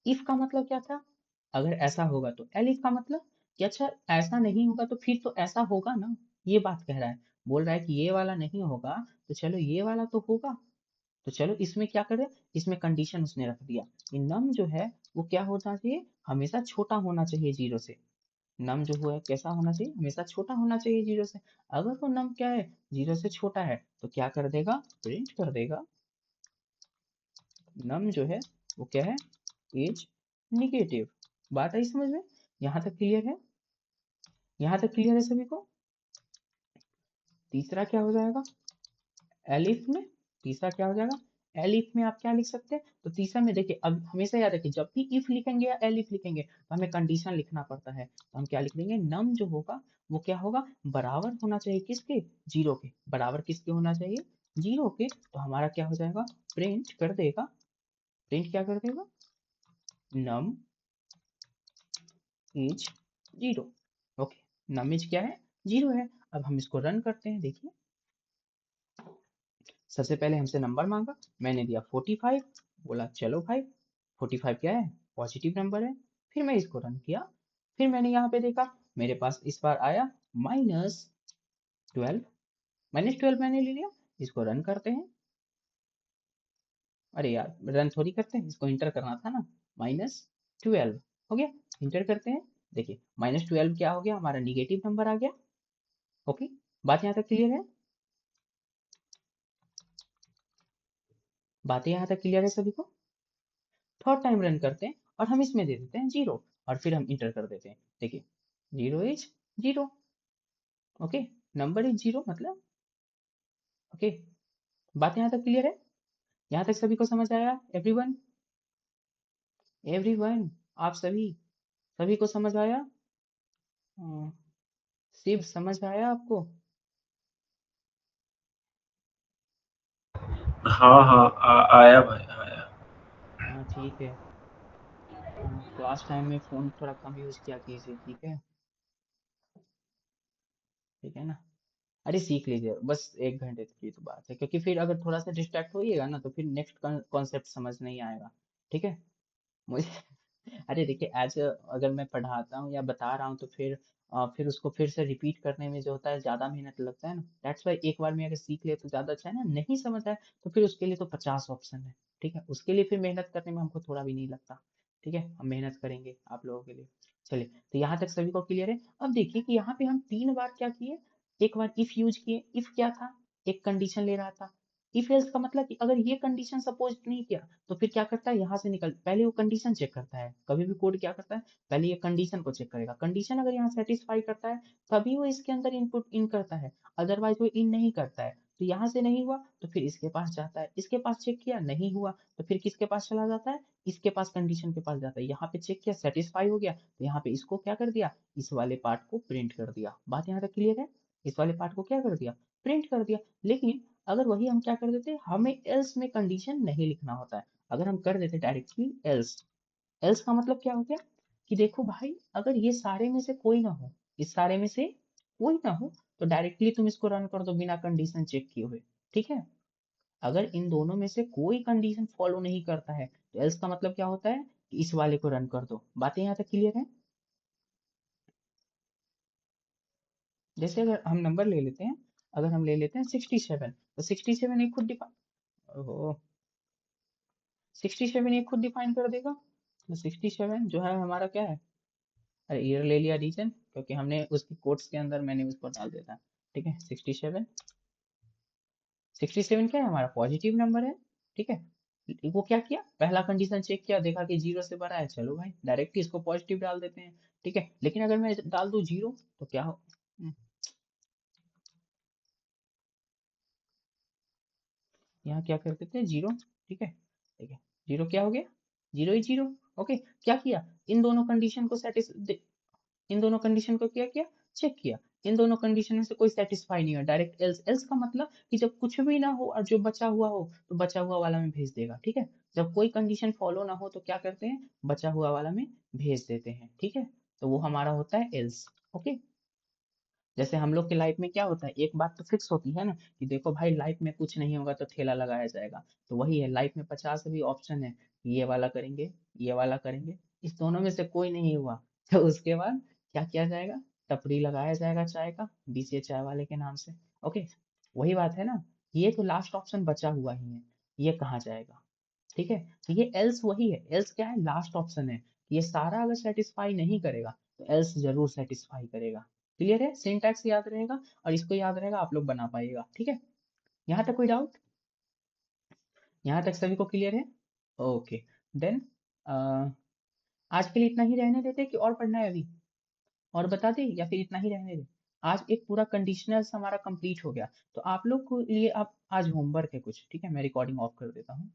इफ का मतलब क्या था, अगर ऐसा होगा तो। एल इफ का मतलब कि अच्छा ऐसा नहीं होगा तो फिर तो ऐसा होगा ना, ये बात कह रहा है। बोल रहा है कि ये वाला नहीं होगा तो चलो ये वाला तो होगा। तो चलो इसमें क्या करें, इसमें कंडीशन उसने रख दिया कि नम जो है वो क्या होना चाहिए, हमेशा छोटा होना चाहिए जीरो से। नम जो है कैसा होना चाहिए, हमेशा छोटा होना चाहिए जीरो से। अगर वो नम क्या है, जीरो से छोटा है, तो क्या कर देगा, प्रिंट कर देगा नम जो है वो क्या है, इज निगेटिव। बात आई समझ में, यहाँ तक क्लियर है, यहाँ तक क्लियर है सभी को। तीसरा क्या हो जाएगा, एलिफ में, तीसरा क्या हो जाएगा, एलिफ में आप क्या लिख सकते हैं, तो तीसरा में देखिए, अब हमेशा याद रखिए जब भी इफ लिखेंगे या एलिफ लिखेंगे तो हमें कंडीशन लिखना पड़ता है। तो हम क्या लिख देंगे, नम जो होगा वो क्या होगा, बराबर होना चाहिए किसके, जीरो के। बराबर किसके होना चाहिए, जीरो के। तो हमारा क्या हो जाएगा, प्रिंट कर देगा, प्रिंट क्या कर देगा, num is zero. Okay, num is क्या है, जीरो है। अब हम इसको रन करते हैं, देखिए सबसे पहले हमसे नंबर मांगा, मैंने दिया 45, बोला चलो भाई 45 क्या है, पॉजिटिव नंबर है। फिर मैं इसको रन किया, फिर मैंने यहाँ पे देखा मेरे पास इस बार आया -12, -12 मैंने ले लिया। इसको रन करते हैं, अरे यार रन थोड़ी करते हैं, इसको इंटर करना था ना, -12 हो गया। इंटर करते हैं, देखिए -12 क्या हो गया, हमारा निगेटिव नंबर आ गया। ओके, बात यहाँ तक क्लियर है, बातें यहाँ तक क्लियर है सभी को। थर्ड टाइम रन करते हैं और हम इसमें दे देते हैं जीरो, और फिर हम इंटर कर देते हैं, देखिए zero is zero. Okay, number is zero मतलब, ओके, बात यहाँ तक क्लियर है, यहाँ तक सभी को समझ आया, एवरीवन, एवरीवन, आप सभी, सभी को समझ आया, शिव समझ आया आपको। हाँ हाँ आया भाई आया। हाँ ठीक है, क्लास टाइम में फोन थोड़ा कम यूज किया कीजिए, ठीक है, ठीक है ना। अरे सीख लीजिए, बस 1 घंटे की तो बात है, क्योंकि फिर अगर थोड़ा सा डिस्ट्रैक्ट होइएगा ना तो फिर नेक्स्ट कॉन्सेप्ट समझ नहीं आएगा, ठीक है। मुझे अरे देखिए एज अगर मैं पढ़ाता हूँ या बता रहा हूँ तो फिर फिर उसको फिर से रिपीट करने में जो होता है ज़्यादा मेहनत लगता है ना, दैट्स वाई एक बार में अगर सीख ले तो ज़्यादा अच्छा है ना, नहीं समझ आए तो फिर उसके लिए तो 50 ऑप्शन है, ठीक है, उसके लिए फिर मेहनत करने में हमको थोड़ा भी नहीं लगता, ठीक है, हम मेहनत करेंगे आप लोगों के लिए। चलिए, तो यहाँ तक सभी को क्लियर है। अब देखिए कि यहाँ पे हम 3 बार क्या किए, एक बार इफ यूज किए, इफ क्या था, एक कंडीशन ले रहा था, इफ एल्स का मतलब कि अगर ये कंडीशन सपोज नहीं किया तो फिर क्या करता है, यहाँ से निकल पहले वो कंडीशन चेक करता है, कभी भी कोड क्या करता है, पहले ये कंडीशन को चेक करेगा, कंडीशन अगर यहाँ सेटिस्फाई करता है तभी वो इसके अंदर इनपुट इन करता है, अदरवाइज वो इन नहीं करता है। तो यहाँ से नहीं हुआ तो फिर इसके पास जाता है, इसके पास चेक किया नहीं हुआ तो फिर किसके पास चला जाता है, इसके पास कंडीशन के पास जाता है, यहाँ पे चेक किया सेटिस्फाई हो गया तो यहाँ पे इसको क्या कर दिया, इस वाले पार्ट को प्रिंट कर दिया। बात यहाँ तक क्लियर है, इस वाले पार्ट को क्या कर दिया, प्रिंट कर दिया। लेकिन अगर वही हम क्या कर देते, हमें एल्स में कंडीशन नहीं लिखना होता है, अगर हम कर देते डायरेक्टली एल्स, एल्स का मतलब क्या हो गया कि देखो भाई अगर ये सारे में से कोई ना हो, इस सारे में से कोई ना हो तो डायरेक्टली तुम इसको रन कर दो बिना कंडीशन चेक किए हुए, ठीक है। अगर इन दोनों में से कोई कंडीशन फॉलो नहीं करता है तो एल्स का मतलब क्या होता है कि इस वाले को रन कर दो। बातें यहाँ तक क्लियर है। जैसे अगर हम नंबर ले लेते हैं, अगर हम ले लेते हैं 67, तो 67 एक खुद डिफाइन, ओहो 67 एक खुद डिफाइन कर देगा, तो 67 जो है हमारा क्या है, अरे ईयर ले लिया रीजन क्योंकि हमने उसकी कोट्स के अंदर मैंने उसको डाल देता, ठीक है। 67, 67 क्या है हमारा पॉजिटिव नंबर है, ठीक है। वो क्या किया, पहला कंडीशन चेक किया, देखा कि जीरो से बड़ा है, चलो भाई डायरेक्ट इसको पॉजिटिव डाल देते हैं, ठीक है। लेकिन अगर मैं डाल दूं जीरो तो क्या हो, यहाँ क्या कर देते हैं जीरो, ठीक है, ठीक है, जीरो क्या हो गया, जीरो ही जीरो, ओके। क्या किया, इन दोनों कंडीशन को इन दोनों कंडीशन को क्या किया, चेक किया, इन दोनों कंडीशन में से कोई सेटिस्फाई नहीं है, डायरेक्ट एल्स, एल्स का मतलब कि जब कुछ भी ना हो और जो बचा हुआ हो तो बचा हुआ वाला में भेज देगा, ठीक है। जब कोई कंडीशन फॉलो ना हो तो क्या करते हैं, बचा हुआ वाला में भेज देते हैं, ठीक है। तो वो हमारा होता है एल्स, ओके। जैसे हम लोग की लाइफ में क्या होता है, एक बात तो फिक्स होती है ना कि देखो भाई लाइफ में कुछ नहीं होगा तो ठेला लगाया जाएगा, तो वही है लाइफ में 50 भी ऑप्शन है, ये वाला करेंगे, ये वाला करेंगे, इस दोनों में से कोई नहीं हुआ तो उसके बाद क्या किया जाएगा, टपरी लगाया जाएगा चाय का, बीसीए चाय वाले के नाम से, ओके। वही बात है ना, ये तो लास्ट ऑप्शन बचा हुआ ही है, ये कहाँ जाएगा, ठीक है। तो ये एल्स वही है, एल्स क्या है, लास्ट ऑप्शन है, ये सारा अगर सेटिस्फाई नहीं करेगा तो एल्स जरूर सेटिस्फाई करेगा। क्लियर है, सिंटैक्स याद रहेगा और इसको याद रहेगा आप लोग बना पाइएगा, ठीक है। यहाँ तक कोई डाउट, यहाँ तक सभी को क्लियर है, ओके। देन आज के लिए इतना ही रहने देते कि और पढ़ना है अभी, और बता दे या फिर इतना ही रहने दे। आज एक पूरा कंडीशनल्स हमारा कंप्लीट हो गया, तो आप लोग को लिए अब आज होमवर्क है कुछ, ठीक है, मैं रिकॉर्डिंग ऑफ कर देता हूँ।